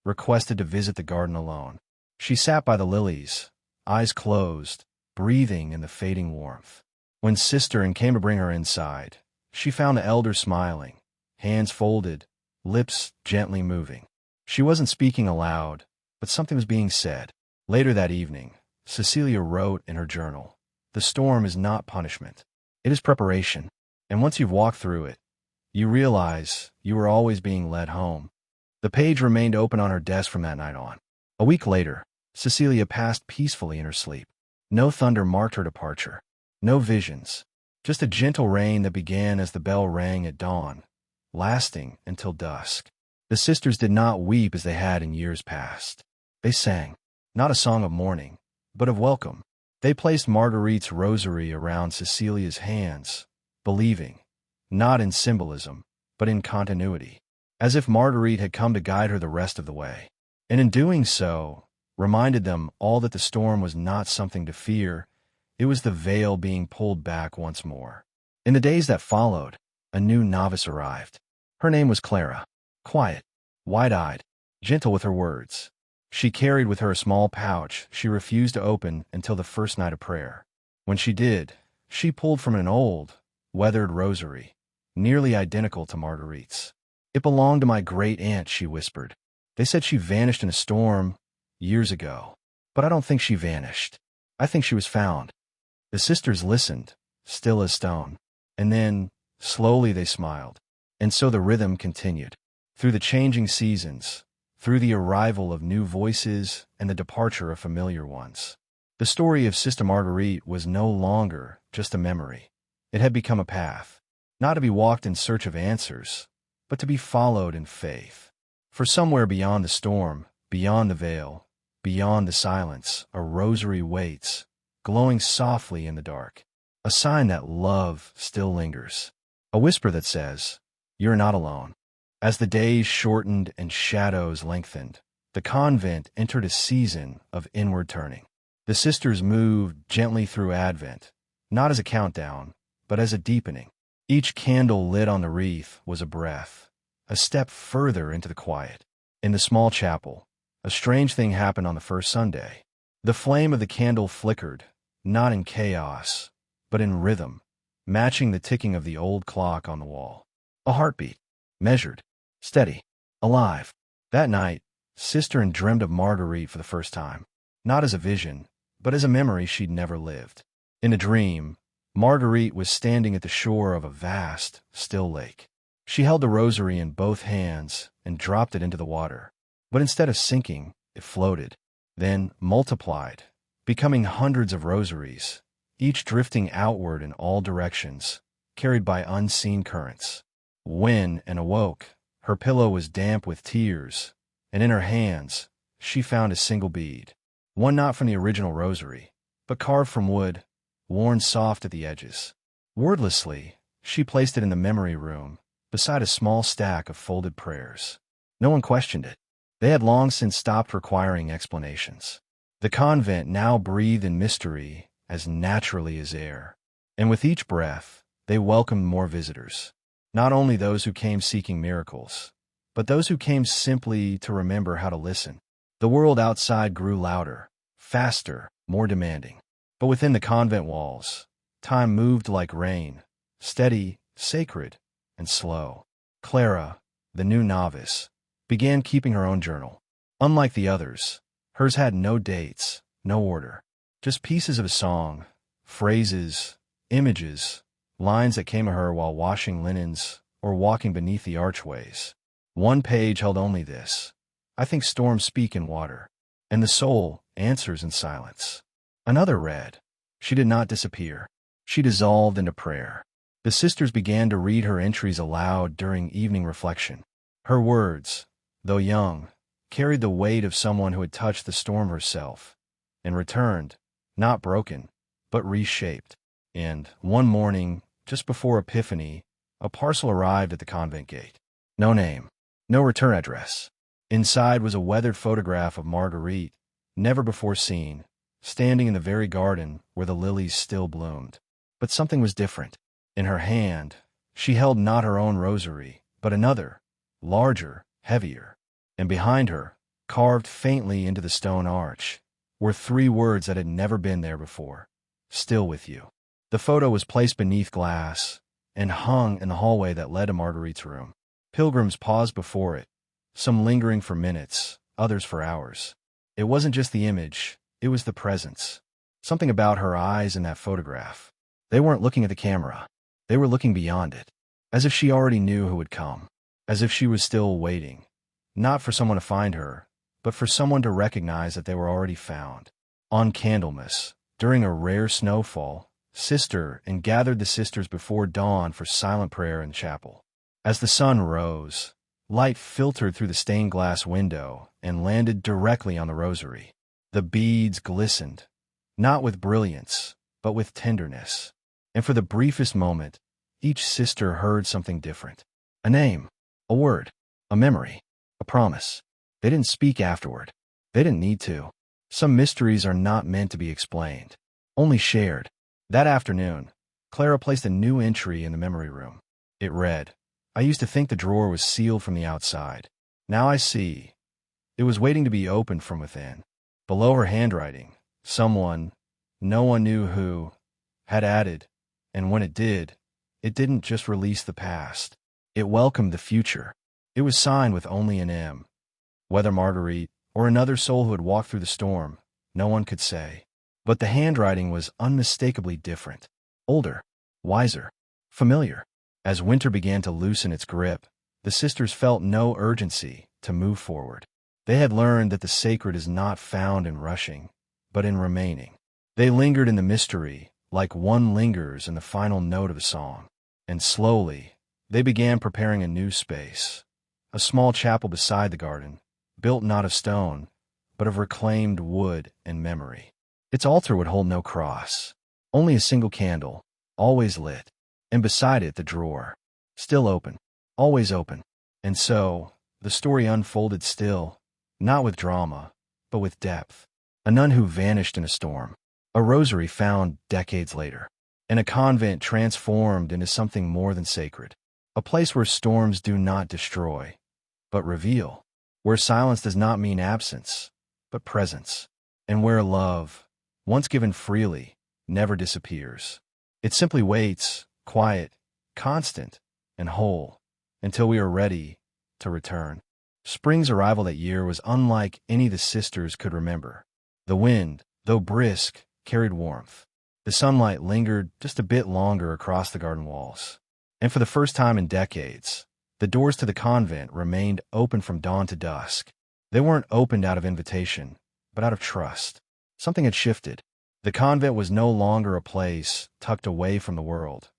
Speaker 1: requested to visit the garden alone. She sat by the lilies, eyes closed, breathing in the fading warmth. When Sister came to bring her inside, she found the elder smiling, hands folded, lips gently moving. She wasn't speaking aloud, but something was being said. Later that evening, Cecilia wrote in her journal, "The storm is not punishment. It is preparation. And once you've walked through it, you realize you were always being led home." The page remained open on her desk from that night on. A week later, Cecilia passed peacefully in her sleep. No thunder marked her departure. No visions. Just a gentle rain that began as the bell rang at dawn, lasting until dusk. The sisters did not weep as they had in years past. They sang, not a song of mourning, but of welcome. They placed Marguerite's rosary around Cecilia's hands, believing, not in symbolism, but in continuity, as if Marguerite had come to guide her the rest of the way. And in doing so, reminded them all that the storm was not something to fear, it was the veil being pulled back once more. In the days that followed, a new novice arrived. Her name was Clara. Quiet, wide-eyed, gentle with her words. She carried with her a small pouch she refused to open until the first night of prayer. When she did, she pulled from an old, weathered rosary, nearly identical to Marguerite's. "It belonged to my great-aunt," she whispered. "They said she vanished in a storm years ago. But I don't think she vanished. I think she was found." The sisters listened, still as stone. And then, slowly they smiled. And so the rhythm continued. Through the changing seasons, through the arrival of new voices and the departure of familiar ones. The story of Sister Marguerite was no longer just a memory. It had become a path, not to be walked in search of answers, but to be followed in faith. For somewhere beyond the storm, beyond the veil, beyond the silence, a rosary waits, glowing softly in the dark. A sign that love still lingers. A whisper that says, "You're not alone." As the days shortened and shadows lengthened, the convent entered a season of inward turning. The sisters moved gently through Advent, not as a countdown, but as a deepening. Each candle lit on the wreath was a breath, a step further into the quiet. In the small chapel, a strange thing happened on the first Sunday. The flame of the candle flickered, not in chaos, but in rhythm, matching the ticking of the old clock on the wall. A heartbeat, measured, steady, alive. That night, Sister dreamed of Marguerite for the first time, not as a vision, but as a memory she'd never lived. In a dream, Marguerite was standing at the shore of a vast, still lake. She held the rosary in both hands and dropped it into the water. But instead of sinking, it floated, then multiplied, becoming hundreds of rosaries, each drifting outward in all directions, carried by unseen currents. When and awoke, Her pillow was damp with tears, and in her hands she found a single bead, one not from the original rosary, but carved from wood, worn soft at the edges. Wordlessly, she placed it in the memory room, beside a small stack of folded prayers. No one questioned it. They had long since stopped requiring explanations. The convent now breathed in mystery as naturally as air. And with each breath, they welcomed more visitors. Not only those who came seeking miracles, but those who came simply to remember how to listen. The world outside grew louder, faster, more demanding. But within the convent walls, time moved like rain, steady, sacred, and slow. Clara, the new novice, began keeping her own journal. Unlike the others, hers had no dates, no order, just pieces of a song, phrases, images, lines that came to her while washing linens or walking beneath the archways. One page held only this: "I think storms speak in water, and the soul answers in silence." Another read, "She did not disappear. She dissolved into prayer." The sisters began to read her entries aloud during evening reflection. Her words, though young, carried the weight of someone who had touched the storm herself, and returned, not broken, but reshaped. And one morning, just before Epiphany, a parcel arrived at the convent gate. No name, no return address. Inside was a weathered photograph of Marguerite, never before seen, standing in the very garden where the lilies still bloomed. But something was different. In her hand, she held not her own rosary, but another, larger, heavier. And behind her, carved faintly into the stone arch, were 3 words that had never been there before: "Still with you." The photo was placed beneath glass and hung in the hallway that led to Marguerite's room. Pilgrims paused before it, some lingering for minutes, others for hours. It wasn't just the image, it was the presence. Something about her eyes in that photograph. They weren't looking at the camera. They were looking beyond it, as if she already knew who would come, as if she was still waiting, not for someone to find her, but for someone to recognize that they were already found. On Candlemas, during a rare snowfall, Sister and gathered the sisters before dawn for silent prayer in the chapel. As the sun rose, light filtered through the stained glass window and landed directly on the rosary. The beads glistened, not with brilliance, but with tenderness. And for the briefest moment, each sister heard something different. A name, a word, a memory, a promise. They didn't speak afterward. They didn't need to. Some mysteries are not meant to be explained, only shared. That afternoon, Clara placed a new entry in the memory room. It read, "I used to think the drawer was sealed from the outside. Now I see. It was waiting to be opened from within." Below her handwriting, someone, no one knew who, had added, and when it didn't just release the past. It welcomed the future. It was signed with only an M. Whether Marguerite or another soul who had walked through the storm, no one could say. But the handwriting was unmistakably different, older, wiser, familiar. As winter began to loosen its grip, the sisters felt no urgency to move forward. They had learned that the sacred is not found in rushing, but in remaining. They lingered in the mystery, like one lingers in the final note of a song. And slowly, they began preparing a new space, a small chapel beside the garden, built not of stone, but of reclaimed wood and memory. Its altar would hold no cross, only a single candle, always lit, and beside it the drawer, still open, always open. And so, the story unfolded still, not with drama, but with depth. A nun who vanished in a storm, a rosary found decades later, and a convent transformed into something more than sacred. A place where storms do not destroy, but reveal, where silence does not mean absence, but presence, and where love, once given freely, never disappears. It simply waits, quiet, constant, and whole, until we are ready to return. Spring's arrival that year was unlike any the sisters could remember. The wind, though brisk, carried warmth. The sunlight lingered just a bit longer across the garden walls. And for the first time in decades, the doors to the convent remained open from dawn to dusk. They weren't opened out of invitation, but out of trust. Something had shifted. The convent was no longer a place tucked away from the world.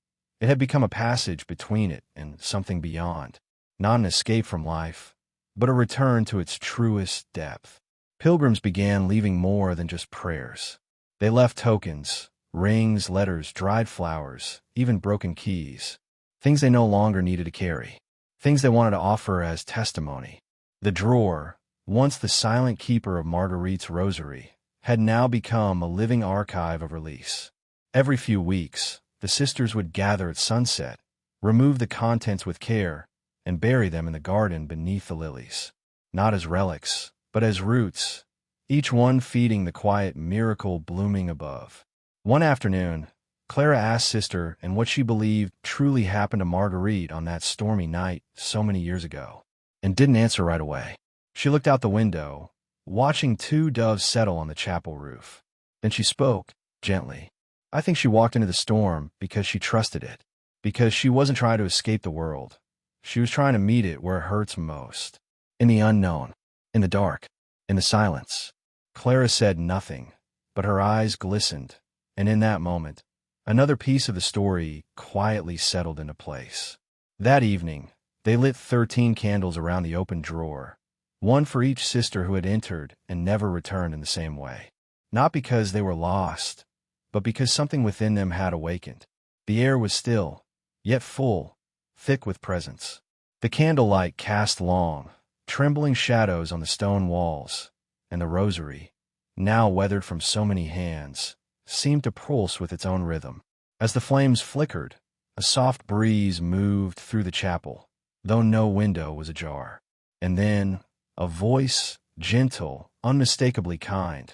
Speaker 1: It had become a passage between it and something beyond. not an escape from life, but a return to its truest depth. Pilgrims began leaving more than just prayers. They left tokens, rings, letters, dried flowers, even broken keys, things they no longer needed to carry, things they wanted to offer as testimony. The drawer, once the silent keeper of Marguerite's Rosary, had now become a living archive of release. Every few weeks, the sisters would gather at sunset, remove the contents with care, and bury them in the garden beneath the lilies, not as relics, but as roots, each one feeding the quiet miracle blooming above. One afternoon, Clara asked Sister and what she believed truly happened to Marguerite on that stormy night so many years ago, and didn't answer right away. She looked out the window, watching two doves settle on the chapel roof. Then she spoke, gently. I think she walked into the storm because she trusted it, because she wasn't trying to escape the world. She was trying to meet it where it hurts most, in the unknown, in the dark, in the silence. Clara said nothing, but her eyes glistened, and in that moment, another piece of the story quietly settled into place. That evening, they lit 13 candles around the open drawer, one for each sister who had entered and never returned in the same way. Not because they were lost, but because something within them had awakened. The air was still, yet full, thick with presence. The candlelight cast long, trembling shadows on the stone walls, and the rosary, now weathered from so many hands, seemed to pulse with its own rhythm. As the flames flickered, a soft breeze moved through the chapel, though no window was ajar. And then, a voice, gentle, unmistakably kind,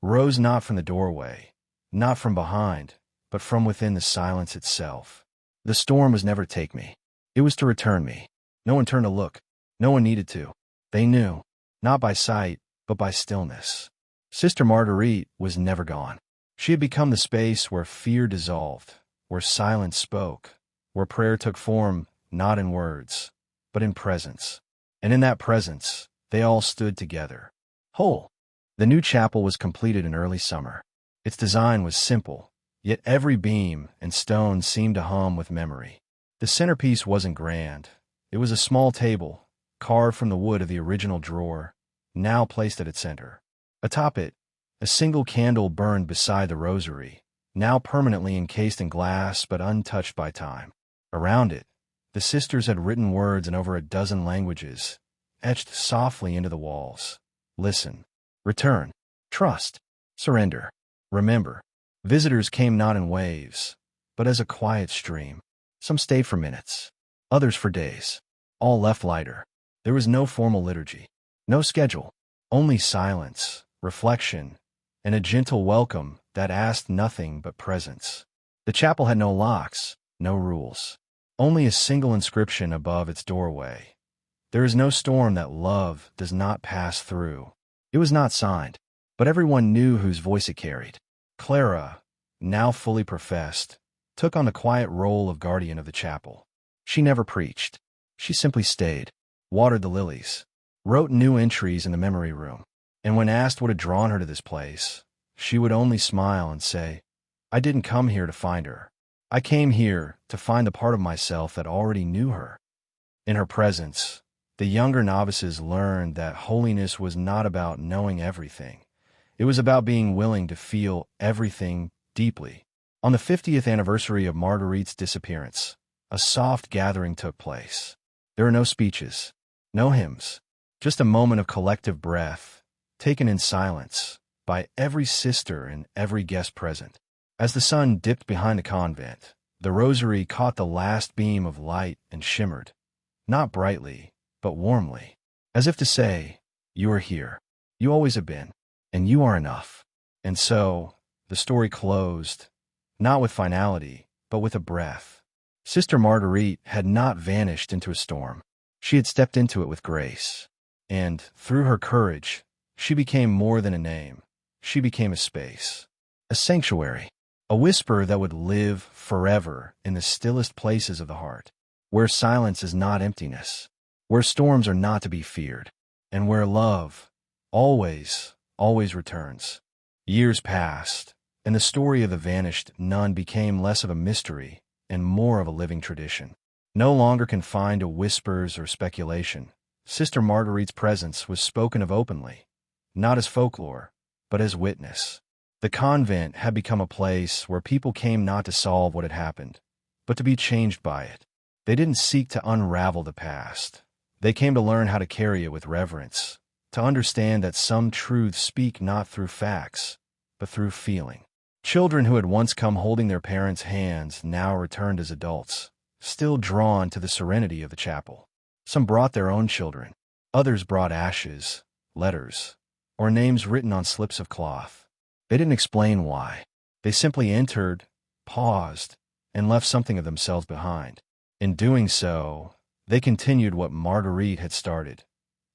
Speaker 1: rose not from the doorway, not from behind, but from within the silence itself. The storm was never to take me. It was to return me. No one turned to look. No one needed to. They knew, not by sight, but by stillness. Sister Marguerite was never gone. She had become the space where fear dissolved, where silence spoke, where prayer took form not in words, but in presence. And in that presence, they all stood together, whole. The new chapel was completed in early summer. Its design was simple, yet every beam and stone seemed to hum with memory. The centerpiece wasn't grand. It was a small table, carved from the wood of the original drawer, now placed at its center. Atop it, a single candle burned beside the rosary, now permanently encased in glass but untouched by time. Around it, the sisters had written words in over a dozen languages, etched softly into the walls. Listen, return, trust, surrender, remember. Visitors came not in waves, but as a quiet stream. Some stayed for minutes, others for days. All left lighter. There was no formal liturgy, no schedule, only silence, reflection, and a gentle welcome that asked nothing but presence. The chapel had no locks, no rules, only a single inscription above its doorway. There is no storm that love does not pass through. It was not signed, but everyone knew whose voice it carried. Clara, now fully professed, took on the quiet role of guardian of the chapel. She never preached. She simply stayed, watered the lilies, wrote new entries in the memory room, and when asked what had drawn her to this place, she would only smile and say, I didn't come here to find her. I came here to find the part of myself that already knew her. In her presence, the younger novices learned that holiness was not about knowing everything. It was about being willing to feel everything deeply. On the 50th anniversary of Marguerite's disappearance, a soft gathering took place. There were no speeches, no hymns, just a moment of collective breath, taken in silence by every sister and every guest present. As the sun dipped behind the convent, the rosary caught the last beam of light and shimmered, not brightly, but warmly, as if to say, you are here, you always have been, and you are enough. And so, the story closed, not with finality, but with a breath. Sister Marguerite had not vanished into a storm. She had stepped into it with grace. And, through her courage, she became more than a name. She became a space, a sanctuary, a whisper that would live forever in the stillest places of the heart, where silence is not emptiness, where storms are not to be feared, and where love always, always returns. Years passed, and the story of the vanished nun became less of a mystery and more of a living tradition. no longer confined to whispers or speculation. Sister Marguerite's presence was spoken of openly, not as folklore, but as witness. The convent had become a place where people came not to solve what had happened, but to be changed by it. They didn't seek to unravel the past. They came to learn how to carry it with reverence, to understand that some truths speak not through facts, but through feeling. Children who had once come holding their parents' hands now returned as adults, still drawn to the serenity of the chapel. Some brought their own children. Others brought ashes, letters, or names written on slips of cloth. They didn't explain why. They simply entered, paused, and left something of themselves behind. In doing so, they continued what Marguerite had started,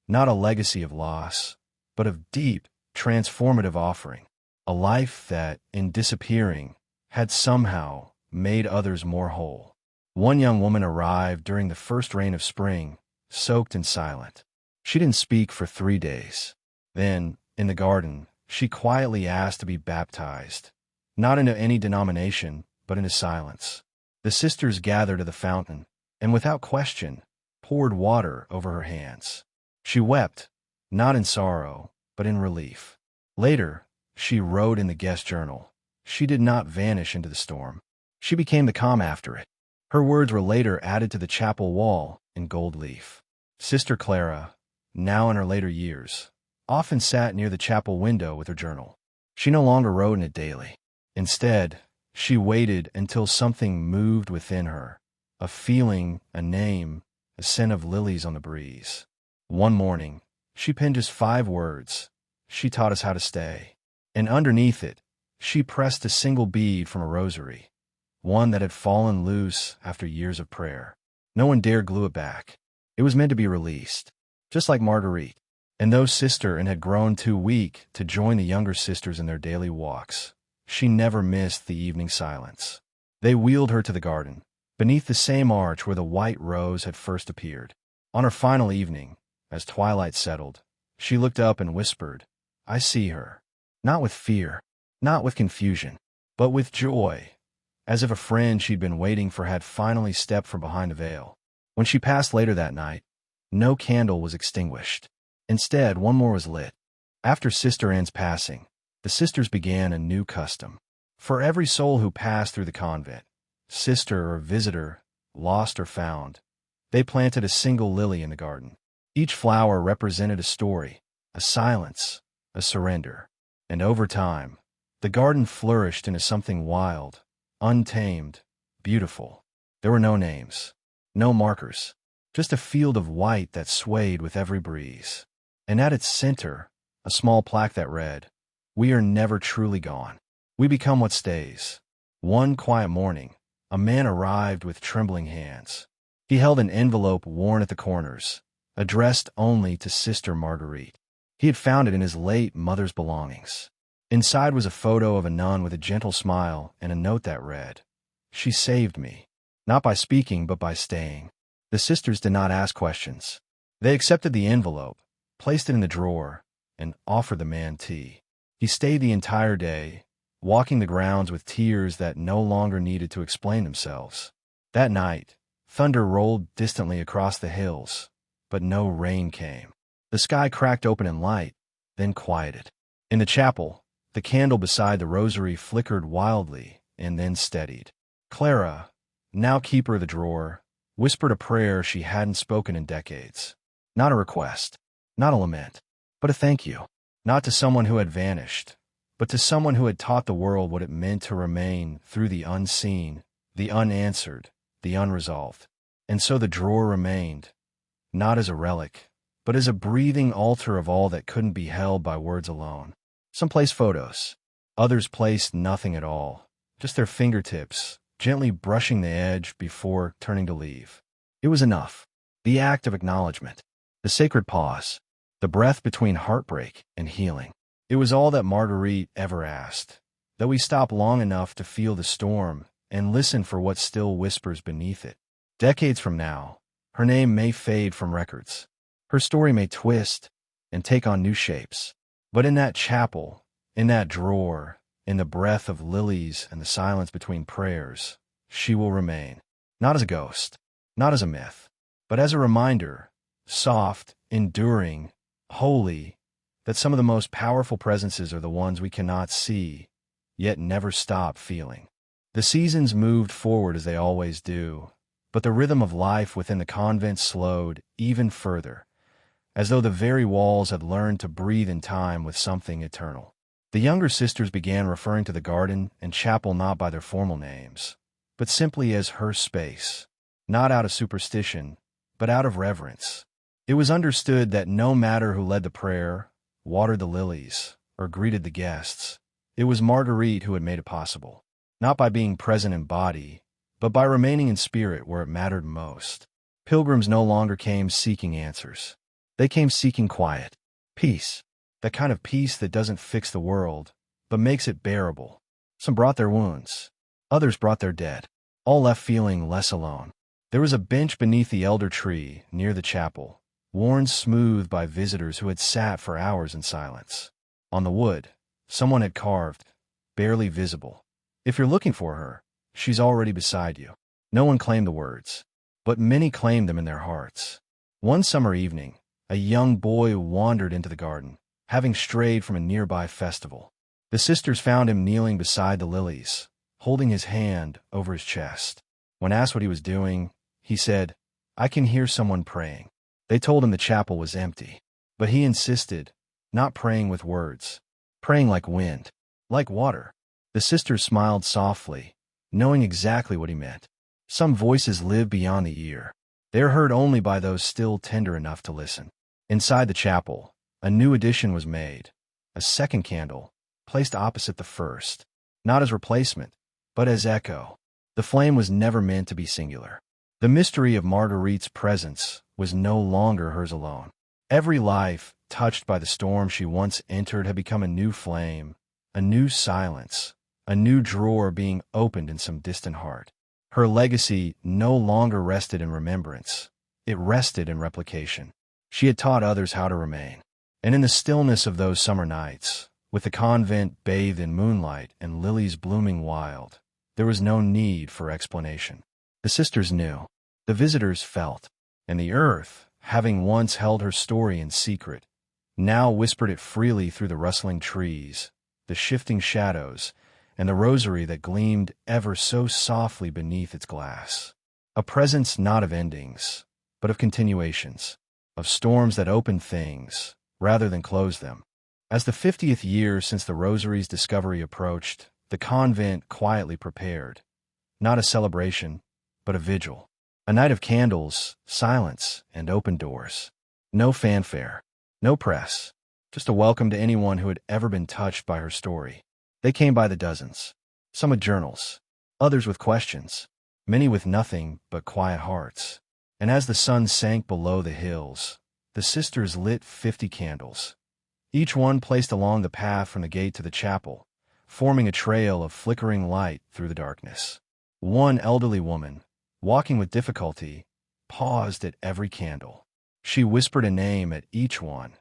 Speaker 1: not a legacy of loss, but of deep, transformative offering, a life that, in disappearing, had somehow made others more whole. One young woman arrived during the first rain of spring, soaked and silent. She didn't speak for 3 days. Then, in the garden, she quietly asked to be baptized, not into any denomination, but into silence. The sisters gathered at the fountain, and without question, poured water over her hands. She wept, not in sorrow, but in relief. Later, she wrote in the guest journal. She did not vanish into the storm. She became the calm after it. Her words were later added to the chapel wall in gold leaf. Sister Clara, now in her later years, often sat near the chapel window with her journal. She no longer wrote in it daily. Instead, she waited until something moved within her, a feeling, a name, a scent of lilies on the breeze. One morning, she penned just 5 words. She taught us how to stay. And underneath it, she pressed a single bead from a rosary, one that had fallen loose after years of prayer. No one dared glue it back. It was meant to be released, just like Marguerite. And though Sister had grown too weak to join the younger sisters in their daily walks, she never missed the evening silence. They wheeled her to the garden, beneath the same arch where the white rose had first appeared. On her final evening, as twilight settled, she looked up and whispered, "I see her." Not with fear, not with confusion, but with joy, as if a friend she'd been waiting for had finally stepped from behind the veil. When she passed later that night, no candle was extinguished. Instead, one more was lit. After Sister Anne's passing, the sisters began a new custom. For every soul who passed through the convent, sister or visitor, lost or found, they planted a single lily in the garden. Each flower represented a story, a silence, a surrender. And over time, the garden flourished into something wild, untamed, beautiful. There were no names, no markers, just a field of white that swayed with every breeze. And at its center, a small plaque that read, "We are never truly gone. We become what stays." One quiet morning, a man arrived with trembling hands. He held an envelope worn at the corners, addressed only to Sister Marguerite. He had found it in his late mother's belongings. Inside was a photo of a nun with a gentle smile and a note that read, "She saved me, not by speaking but by staying." The sisters did not ask questions. They accepted the envelope, placed it in the drawer, and offered the man tea. He stayed the entire day, walking the grounds with tears that no longer needed to explain themselves. That night, thunder rolled distantly across the hills, but no rain came. The sky cracked open in light, then quieted. In the chapel, the candle beside the rosary flickered wildly and then steadied. Clara, now keeper of the drawer, whispered a prayer she hadn't spoken in decades. Not a request, not a lament, but a thank you. Not to someone who had vanished, but to someone who had taught the world what it meant to remain through the unseen, the unanswered, the unresolved. And so the drawer remained, not as a relic, but as a breathing altar of all that couldn't be held by words alone. Some placed photos. Others placed nothing at all, just their fingertips, gently brushing the edge before turning to leave. It was enough. The act of acknowledgement. The sacred pause. The breath between heartbreak and healing. It was all that Marguerite ever asked, that we stop long enough to feel the storm and listen for what still whispers beneath it. Decades from now, her name may fade from records. Her story may twist and take on new shapes. But in that chapel, in that drawer, in the breath of lilies and the silence between prayers, she will remain, not as a ghost, not as a myth, but as a reminder, soft, enduring, holy, that some of the most powerful presences are the ones we cannot see, yet never stop feeling. The seasons moved forward as they always do, but the rhythm of life within the convent slowed even further, as though the very walls had learned to breathe in time with something eternal. The younger sisters began referring to the garden and chapel not by their formal names, but simply as her space, not out of superstition, but out of reverence. It was understood that no matter who led the prayer, watered the lilies, or greeted the guests, it was Marguerite who had made it possible, not by being present in body, but by remaining in spirit where it mattered most. Pilgrims no longer came seeking answers. They came seeking quiet, peace, that kind of peace that doesn't fix the world, but makes it bearable. Some brought their wounds. Others brought their dead. All left feeling less alone. There was a bench beneath the elder tree near the chapel, worn smooth by visitors who had sat for hours in silence. On the wood, someone had carved, barely visible, "If you're looking for her, she's already beside you." No one claimed the words, but many claimed them in their hearts. One summer evening, a young boy wandered into the garden, having strayed from a nearby festival. The sisters found him kneeling beside the lilies, holding his hand over his chest. When asked what he was doing, he said, "I can hear someone praying." They told him the chapel was empty, but he insisted, not praying with words, praying like wind, like water. The sisters smiled softly, knowing exactly what he meant. Some voices live beyond the ear. They are heard only by those still tender enough to listen. Inside the chapel, a new addition was made, a second candle, placed opposite the first, not as replacement, but as echo. The flame was never meant to be singular. The mystery of Marguerite's presence was no longer hers alone. Every life touched by the storm she once entered had become a new flame, a new silence, a new drawer being opened in some distant heart. Her legacy no longer rested in remembrance. It rested in replication. She had taught others how to remain. And in the stillness of those summer nights, with the convent bathed in moonlight and lilies blooming wild, there was no need for explanation. The sisters knew. The visitors felt. And the earth, having once held her story in secret, now whispered it freely through the rustling trees, the shifting shadows, and the rosary that gleamed ever so softly beneath its glass. A presence not of endings, but of continuations, of storms that opened things, rather than closed them. As the 50th year since the rosary's discovery approached, the convent quietly prepared, not a celebration, but a vigil. A night of candles, silence, and open doors. No fanfare, no press, just a welcome to anyone who had ever been touched by her story. They came by the dozens, some with journals, others with questions, many with nothing but quiet hearts. And as the sun sank below the hills, the sisters lit 50 candles, each one placed along the path from the gate to the chapel, forming a trail of flickering light through the darkness. One elderly woman, walking with difficulty, paused at every candle. She whispered a name at each one,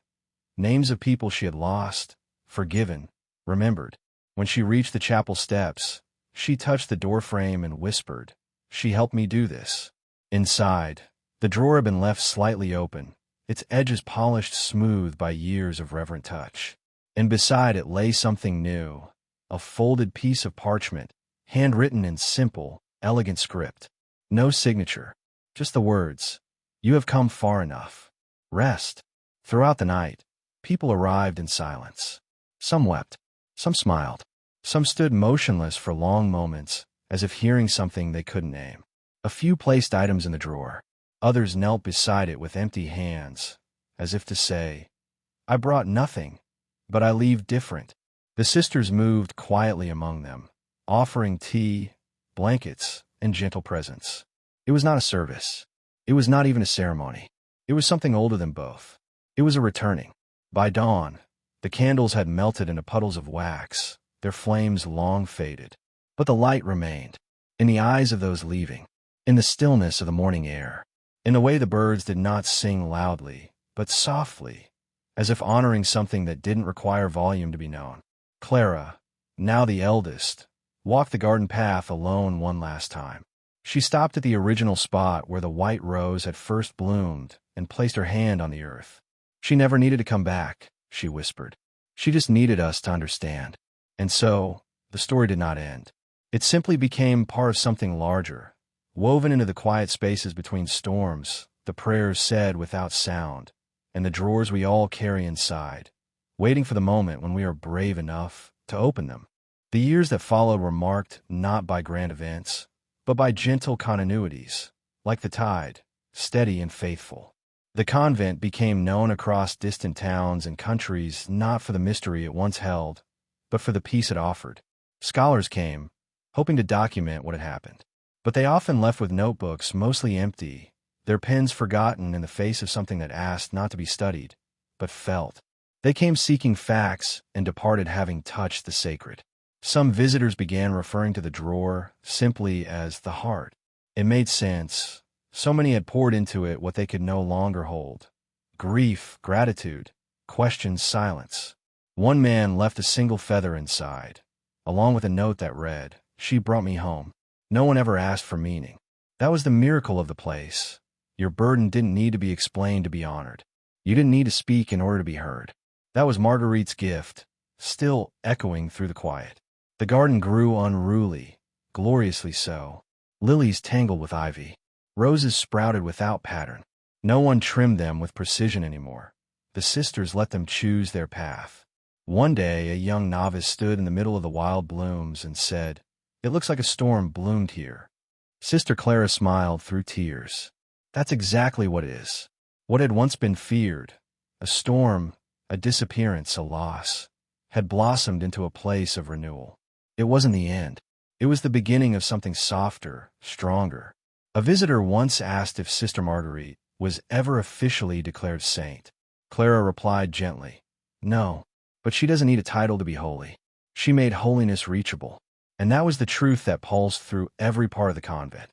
Speaker 1: names of people she had lost, forgiven, remembered. When she reached the chapel steps, she touched the doorframe and whispered, "She helped me do this." Inside, the drawer had been left slightly open, its edges polished smooth by years of reverent touch. And beside it lay something new, a folded piece of parchment, handwritten in simple, elegant script. No signature, just the words, "You have come far enough. Rest." Throughout the night, people arrived in silence. Some wept, some smiled, some stood motionless for long moments, as if hearing something they couldn't name. A few placed items in the drawer. Others knelt beside it with empty hands, as if to say, "I brought nothing, but I leave different." The sisters moved quietly among them, offering tea, blankets, and gentle presents. It was not a service. It was not even a ceremony. It was something older than both. It was a returning. By dawn, the candles had melted into puddles of wax, their flames long faded. But the light remained, in the eyes of those leaving, in the stillness of the morning air, in the way the birds did not sing loudly, but softly, as if honoring something that didn't require volume to be known. Clara, now the eldest, walked the garden path alone one last time. She stopped at the original spot where the white rose had first bloomed and placed her hand on the earth. She never needed to come back, she whispered. She just needed us to understand. And so, the story did not end. It simply became part of something larger, woven into the quiet spaces between storms, the prayers said without sound, and the drawers we all carry inside, waiting for the moment when we are brave enough to open them. The years that followed were marked not by grand events, but by gentle continuities, like the tide, steady and faithful. The convent became known across distant towns and countries not for the mystery it once held, but for the peace it offered. Scholars came, hoping to document what had happened. But they often left with notebooks mostly empty, their pens forgotten in the face of something that asked not to be studied, but felt. They came seeking facts and departed having touched the sacred. Some visitors began referring to the drawer simply as the heart. It made sense. So many had poured into it what they could no longer hold. Grief, gratitude, questions, silence. One man left a single feather inside, along with a note that read, "She brought me home." No one ever asked for meaning. That was the miracle of the place. Your burden didn't need to be explained to be honored. You didn't need to speak in order to be heard. That was Marguerite's gift, still echoing through the quiet. The garden grew unruly, gloriously so. Lilies tangled with ivy. Roses sprouted without pattern. No one trimmed them with precision anymore. The sisters let them choose their path. One day, a young novice stood in the middle of the wild blooms and said, "It looks like a storm bloomed here." Sister Clara smiled through tears. That's exactly what it is. What had once been feared, a storm, a disappearance, a loss, had blossomed into a place of renewal. It wasn't the end. It was the beginning of something softer, stronger. A visitor once asked if Sister Marguerite was ever officially declared saint. Clara replied gently, "No, but she doesn't need a title to be holy. She made holiness reachable." And that was the truth that pulsed through every part of the convent.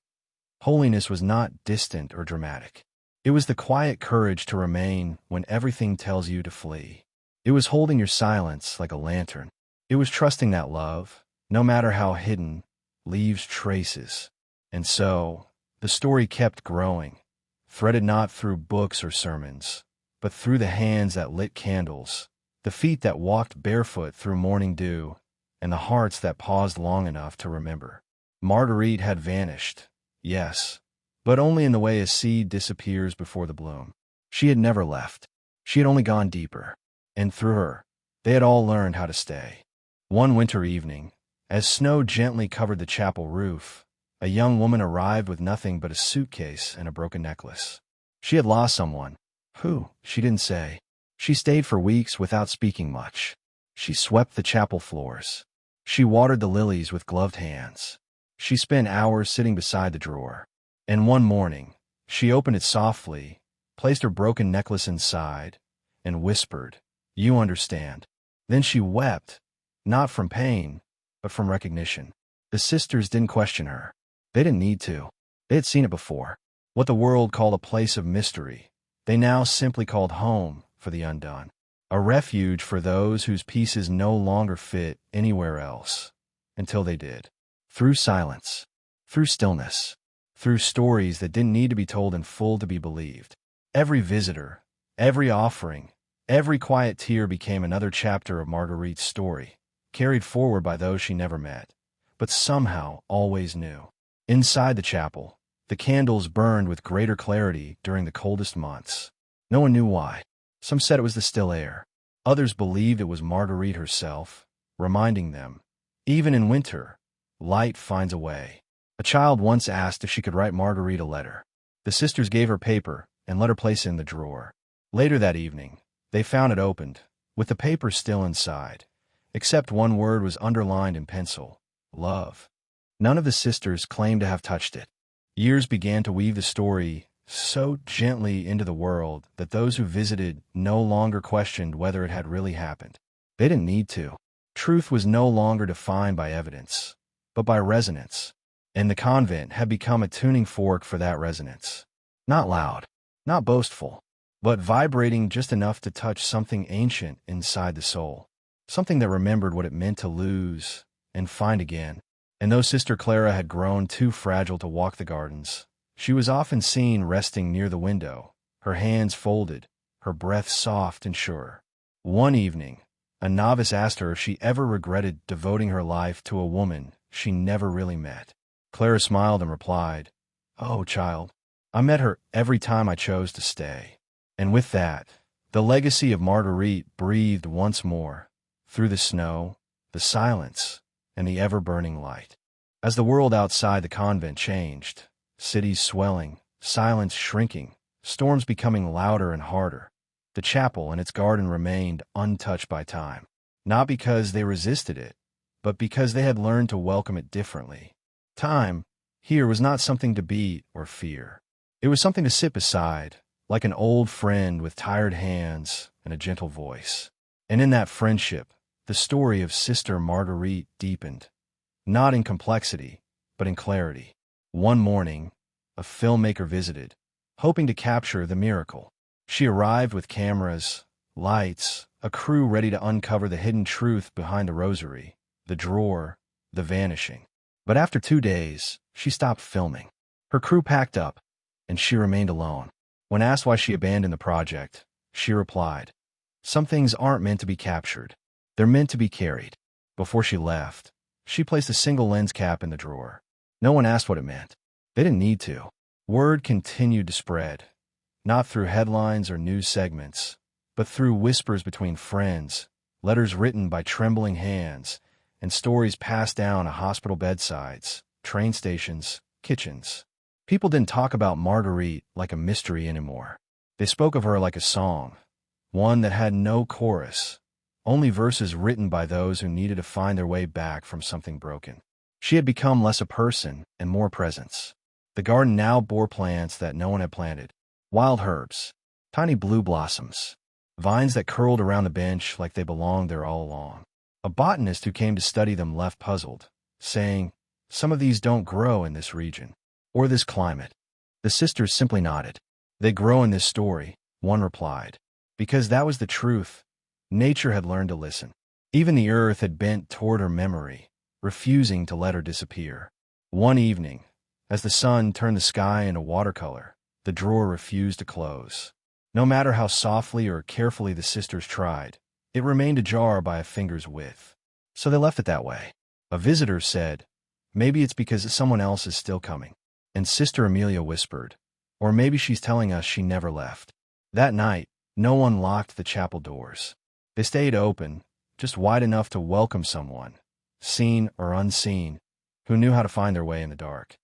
Speaker 1: Holiness was not distant or dramatic. It was the quiet courage to remain when everything tells you to flee. It was holding your silence like a lantern. It was trusting that love, no matter how hidden, leaves traces. And so, the story kept growing, threaded not through books or sermons, but through the hands that lit candles, the feet that walked barefoot through morning dew, and the hearts that paused long enough to remember. Marguerite had vanished, yes, but only in the way a seed disappears before the bloom. She had never left. She had only gone deeper. And through her, they had all learned how to stay. One winter evening, as snow gently covered the chapel roof, a young woman arrived with nothing but a suitcase and a broken necklace. She had lost someone. Who? She didn't say. She stayed for weeks without speaking much. She swept the chapel floors. She watered the lilies with gloved hands. She spent hours sitting beside the drawer. And one morning, she opened it softly, placed her broken necklace inside, and whispered, "You understand." Then she wept, not from pain, but from recognition. The sisters didn't question her. They didn't need to. They had seen it before. What the world called a place of mystery, they now simply called home for the undone. A refuge for those whose pieces no longer fit anywhere else, until they did. Through silence, through stillness, through stories that didn't need to be told in full to be believed. Every visitor, every offering, every quiet tear became another chapter of Marguerite's story, carried forward by those she never met, but somehow always knew. Inside the chapel, the candles burned with greater clarity during the coldest months. No one knew why. Some said it was the still air. Others believed it was Marguerite herself, reminding them, even in winter, light finds a way. A child once asked if she could write Marguerite a letter. The sisters gave her paper and let her place it in the drawer. Later that evening, they found it opened, with the paper still inside, except one word was underlined in pencil: love. None of the sisters claimed to have touched it. Years began to weave the story so gently into the world that those who visited no longer questioned whether it had really happened. They didn't need to. Truth was no longer defined by evidence, but by resonance, and the convent had become a tuning fork for that resonance. Not loud, not boastful, but vibrating just enough to touch something ancient inside the soul, something that remembered what it meant to lose and find again. And though Sister Clara had grown too fragile to walk the gardens, she was often seen resting near the window, her hands folded, her breath soft and sure. One evening, a novice asked her if she ever regretted devoting her life to a woman she never really met. Clara smiled and replied, "Oh, child, I met her every time I chose to stay." And with that, the legacy of Marguerite breathed once more, through the snow, the silence, and the ever-burning light. As the world outside the convent changed, cities swelling, silence shrinking, storms becoming louder and harder, the chapel and its garden remained untouched by time, not because they resisted it, but because they had learned to welcome it differently. Time, here, was not something to beat or fear. It was something to sit beside, like an old friend with tired hands and a gentle voice. And in that friendship, the story of Sister Marguerite deepened, not in complexity, but in clarity. One morning, a filmmaker visited, hoping to capture the miracle. She arrived with cameras, lights, a crew ready to uncover the hidden truth behind the Rosary, the drawer, the vanishing. But after 2 days, she stopped filming. Her crew packed up, and she remained alone. When asked why she abandoned the project, she replied, "Some things aren't meant to be captured. They're meant to be carried." Before she left, she placed a single lens cap in the drawer. No one asked what it meant. They didn't need to. Word continued to spread, not through headlines or news segments, but through whispers between friends, letters written by trembling hands, and stories passed down hospital bedsides, train stations, kitchens. People didn't talk about Marguerite like a mystery anymore. They spoke of her like a song, one that had no chorus, only verses written by those who needed to find their way back from something broken. She had become less a person and more presence. The garden now bore plants that no one had planted, wild herbs, tiny blue blossoms, vines that curled around the bench like they belonged there all along. A botanist who came to study them left puzzled, saying, "Some of these don't grow in this region, or this climate." The sisters simply nodded. "They grow in this story," one replied, because that was the truth. Nature had learned to listen. Even the earth had bent toward her memory, refusing to let her disappear. One evening, as the sun turned the sky into watercolor, the drawer refused to close. No matter how softly or carefully the sisters tried, it remained ajar by a finger's width. So they left it that way. A visitor said, "Maybe it's because someone else is still coming." And Sister Amelia whispered, "Or maybe she's telling us she never left." That night, no one locked the chapel doors. They stayed open, just wide enough to welcome someone, seen or unseen, who knew how to find their way in the dark.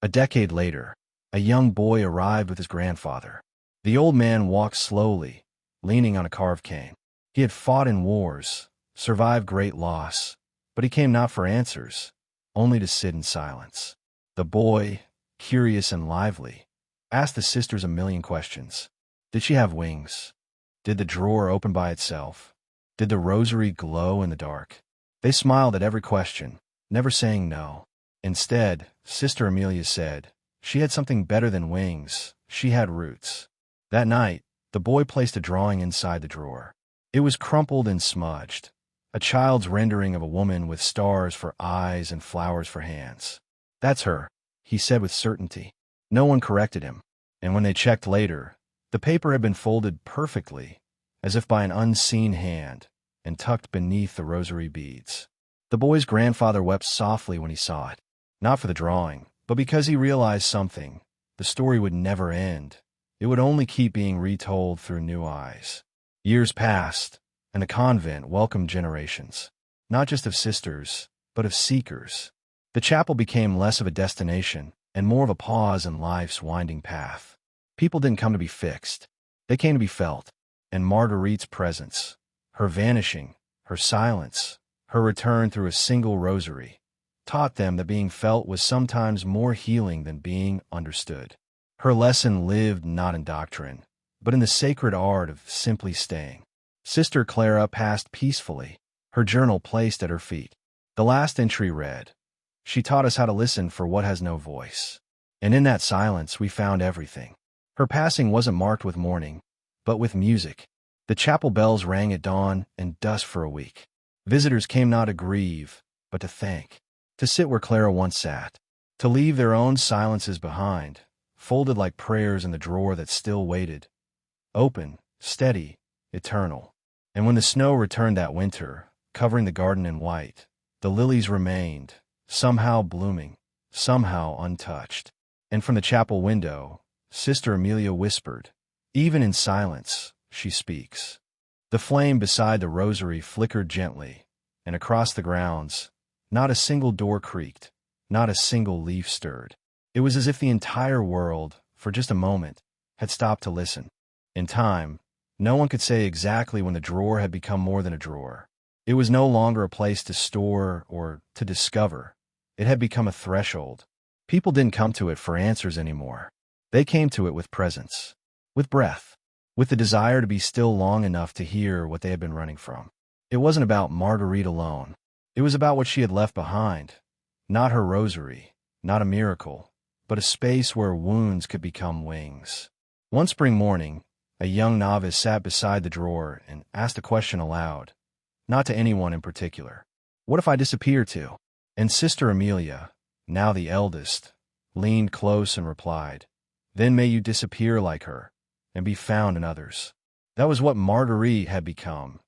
Speaker 1: A decade later, a young boy arrived with his grandfather. The old man walked slowly, leaning on a carved cane. He had fought in wars, survived great loss, but he came not for answers, only to sit in silence. The boy, curious and lively, asked the sisters a million questions. Did she have wings? Did the drawer open by itself? Did the rosary glow in the dark? They smiled at every question, never saying no. Instead, Sister Amelia said, she had something better than wings. She had roots. That night, the boy placed a drawing inside the drawer. It was crumpled and smudged, a child's rendering of a woman with stars for eyes and flowers for hands. "That's her," he said with certainty. No one corrected him, and when they checked later, the paper had been folded perfectly, as if by an unseen hand, and tucked beneath the rosary beads. The boy's grandfather wept softly when he saw it, not for the drawing, but because he realized something. The story would never end. It would only keep being retold through new eyes. Years passed, and the convent welcomed generations, not just of sisters, but of seekers. The chapel became less of a destination and more of a pause in life's winding path. People didn't come to be fixed. They came to be felt. And Marguerite's presence, her vanishing, her silence, her return through a single rosary, taught them that being felt was sometimes more healing than being understood. Her lesson lived not in doctrine, but in the sacred art of simply staying. Sister Clara passed peacefully, her journal placed at her feet. The last entry read, "She taught us how to listen for what has no voice." And in that silence we found everything. Her passing wasn't marked with mourning, but with music. The chapel bells rang at dawn and dusk for a week. Visitors came not to grieve, but to thank. to sit where Clara once sat, to leave their own silences behind, folded like prayers in the drawer that still waited, open, steady, eternal. And when the snow returned that winter, covering the garden in white, the lilies remained, somehow blooming, somehow untouched. And from the chapel window, Sister Amelia whispered, "Even in silence, she speaks." The flame beside the rosary flickered gently, and across the grounds, not a single door creaked, not a single leaf stirred. It was as if the entire world, for just a moment, had stopped to listen. In time, no one could say exactly when the drawer had become more than a drawer. It was no longer a place to store or to discover. It had become a threshold. People didn't come to it for answers anymore. They came to it with presence, with breath, with the desire to be still long enough to hear what they had been running from. It wasn't about Marguerite alone. It was about what she had left behind. Not her rosary, not a miracle, but a space where wounds could become wings. One spring morning, a young novice sat beside the drawer and asked a question aloud, not to anyone in particular. "What if I disappear too?" And Sister Amelia, now the eldest, leaned close and replied, "Then may you disappear like her, and be found in others." That was what Marguerite had become,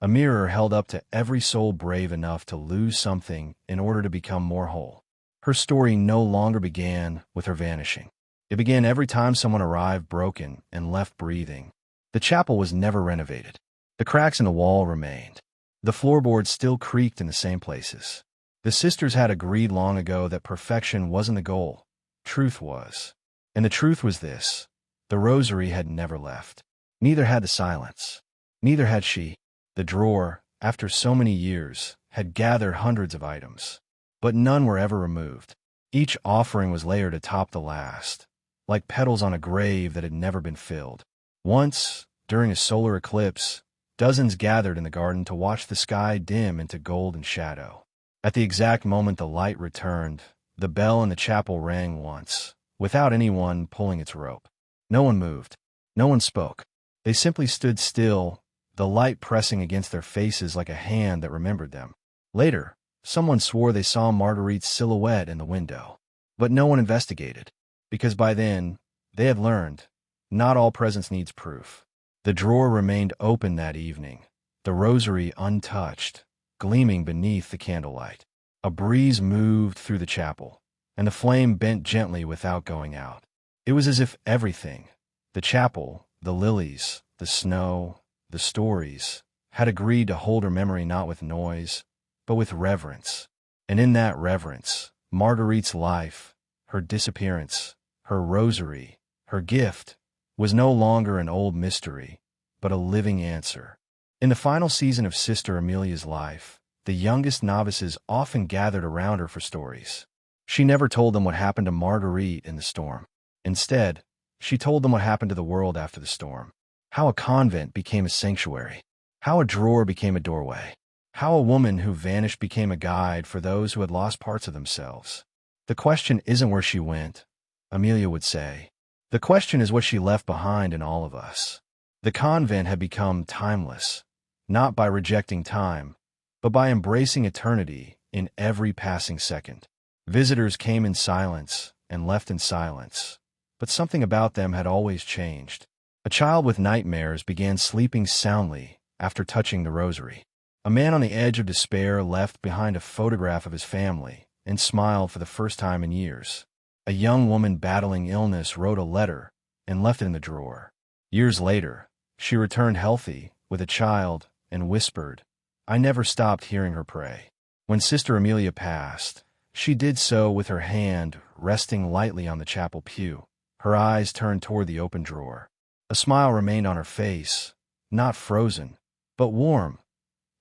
Speaker 1: a mirror held up to every soul brave enough to lose something in order to become more whole. Her story no longer began with her vanishing. It began every time someone arrived broken and left breathing. The chapel was never renovated. The cracks in the wall remained. The floorboards still creaked in the same places. The sisters had agreed long ago that perfection wasn't the goal. Truth was. And the truth was this: the rosary had never left. Neither had the silence. Neither had she. The drawer, after so many years, had gathered hundreds of items. But none were ever removed. Each offering was layered atop the last, like petals on a grave that had never been filled. Once, during a solar eclipse, dozens gathered in the garden to watch the sky dim into gold and shadow. At the exact moment the light returned, the bell in the chapel rang once, without anyone pulling its rope. No one moved. No one spoke. They simply stood still, the light pressing against their faces like a hand that remembered them. Later, someone swore they saw Marguerite's silhouette in the window. But no one investigated, because by then, they had learned, not all presence needs proof. The drawer remained open that evening, the rosary untouched, gleaming beneath the candlelight. A breeze moved through the chapel, and the flame bent gently without going out. It was as if everything, the chapel, the lilies, the snow, the stories, had agreed to hold her memory not with noise, but with reverence. And in that reverence, Marguerite's life, her disappearance, her rosary, her gift, was no longer an old mystery, but a living answer. In the final season of Sister Amelia's life, the youngest novices often gathered around her for stories. She never told them what happened to Marguerite in the storm. Instead, she told them what happened to the world after the storm. How a convent became a sanctuary. How a drawer became a doorway. How a woman who vanished became a guide for those who had lost parts of themselves. "The question isn't where she went," Amelia would say. "The question is what she left behind in all of us." The convent had become timeless, not by rejecting time, but by embracing eternity in every passing second. Visitors came in silence and left in silence, but something about them had always changed. A child with nightmares began sleeping soundly after touching the rosary. A man on the edge of despair left behind a photograph of his family and smiled for the first time in years. A young woman battling illness wrote a letter and left it in the drawer. Years later, she returned healthy, with a child, and whispered, "I never stopped hearing her pray." When Sister Amelia passed, she did so with her hand resting lightly on the chapel pew, her eyes turned toward the open drawer. A smile remained on her face, not frozen, but warm,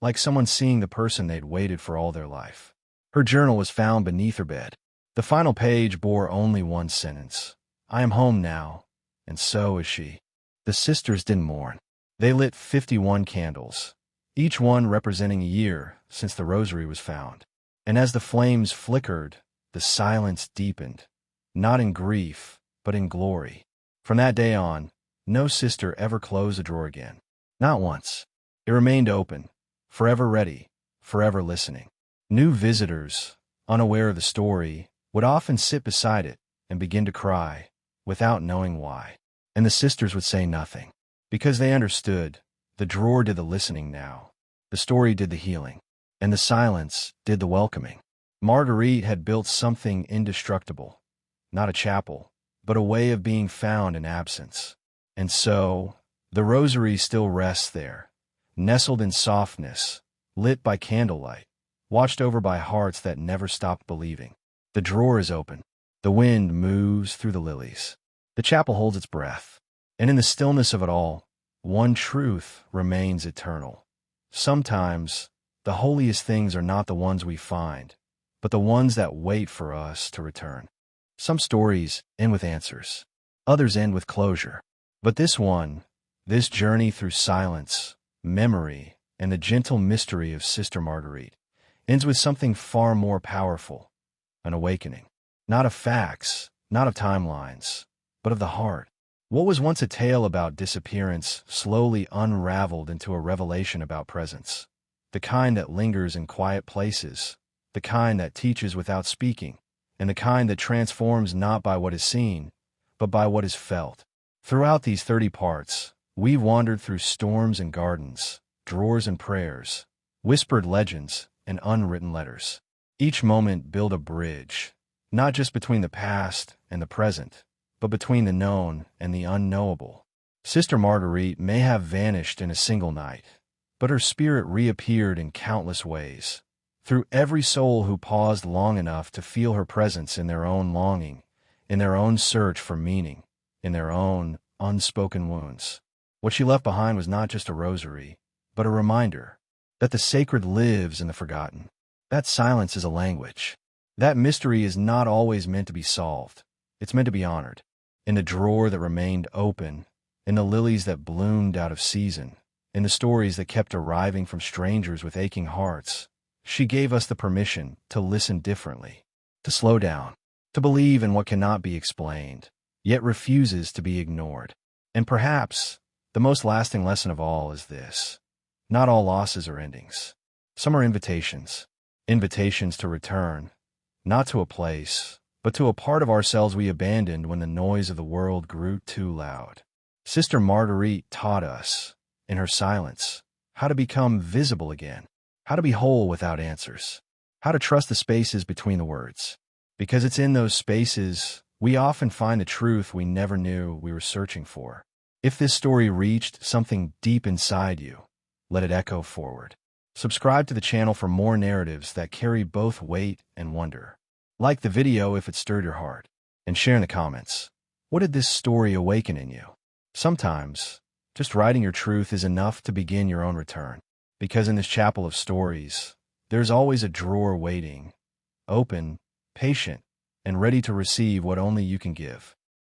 Speaker 1: like someone seeing the person they'd waited for all their life. Her journal was found beneath her bed. The final page bore only one sentence: "I am home now, and so is she." The sisters didn't mourn. They lit 51 candles, each one representing a year since the rosary was found. And as the flames flickered, the silence deepened, not in grief, but in glory. From that day on, no sister ever closed the drawer again. Not once. It remained open, forever ready, forever listening. New visitors, unaware of the story, would often sit beside it and begin to cry, without knowing why. And the sisters would say nothing, because they understood. The drawer did the listening now. The story did the healing, and the silence did the welcoming. Marguerite had built something indestructible, not a chapel, but a way of being found in absence. And so, the Rosary still rests there, nestled in softness, lit by candlelight, watched over by hearts that never stopped believing. The drawer is open. The wind moves through the lilies. The chapel holds its breath. And in the stillness of it all, one truth remains eternal. Sometimes, the holiest things are not the ones we find, but the ones that wait for us to return. Some stories end with answers. Others end with closure. But this one, this journey through silence, memory, and the gentle mystery of Sister Marguerite, ends with something far more powerful, an awakening. Not of facts, not of timelines, but of the heart. What was once a tale about disappearance slowly unraveled into a revelation about presence. The kind that lingers in quiet places, the kind that teaches without speaking, and the kind that transforms not by what is seen, but by what is felt. Throughout these 30 parts, we've wandered through storms and gardens, drawers and prayers, whispered legends and unwritten letters. Each moment built a bridge, not just between the past and the present, but between the known and the unknowable. Sister Marguerite may have vanished in a single night, but her spirit reappeared in countless ways. Through every soul who paused long enough to feel her presence in their own longing, in their own search for meaning, in their own unspoken wounds. What she left behind was not just a rosary, but a reminder that the sacred lives in the forgotten. That silence is a language. That mystery is not always meant to be solved. It's meant to be honored. In the drawer that remained open, in the lilies that bloomed out of season, in the stories that kept arriving from strangers with aching hearts, she gave us the permission to listen differently, to slow down, to believe in what cannot be explained, yet refuses to be ignored. And perhaps the most lasting lesson of all is this: not all losses are endings. Some are invitations, invitations to return, not to a place, but to a part of ourselves we abandoned when the noise of the world grew too loud. Sister Marguerite taught us, in her silence, how to become visible again, how to be whole without answers, how to trust the spaces between the words. Because it's in those spaces we often find the truth we never knew we were searching for. If this story reached something deep inside you, let it echo forward. Subscribe to the channel for more narratives that carry both weight and wonder. Like the video if it stirred your heart, and share in the comments. What did this story awaken in you? Sometimes, just writing your truth is enough to begin your own return. Because in this chapel of stories, there's always a drawer waiting, open, patient, and ready to receive what only you can give.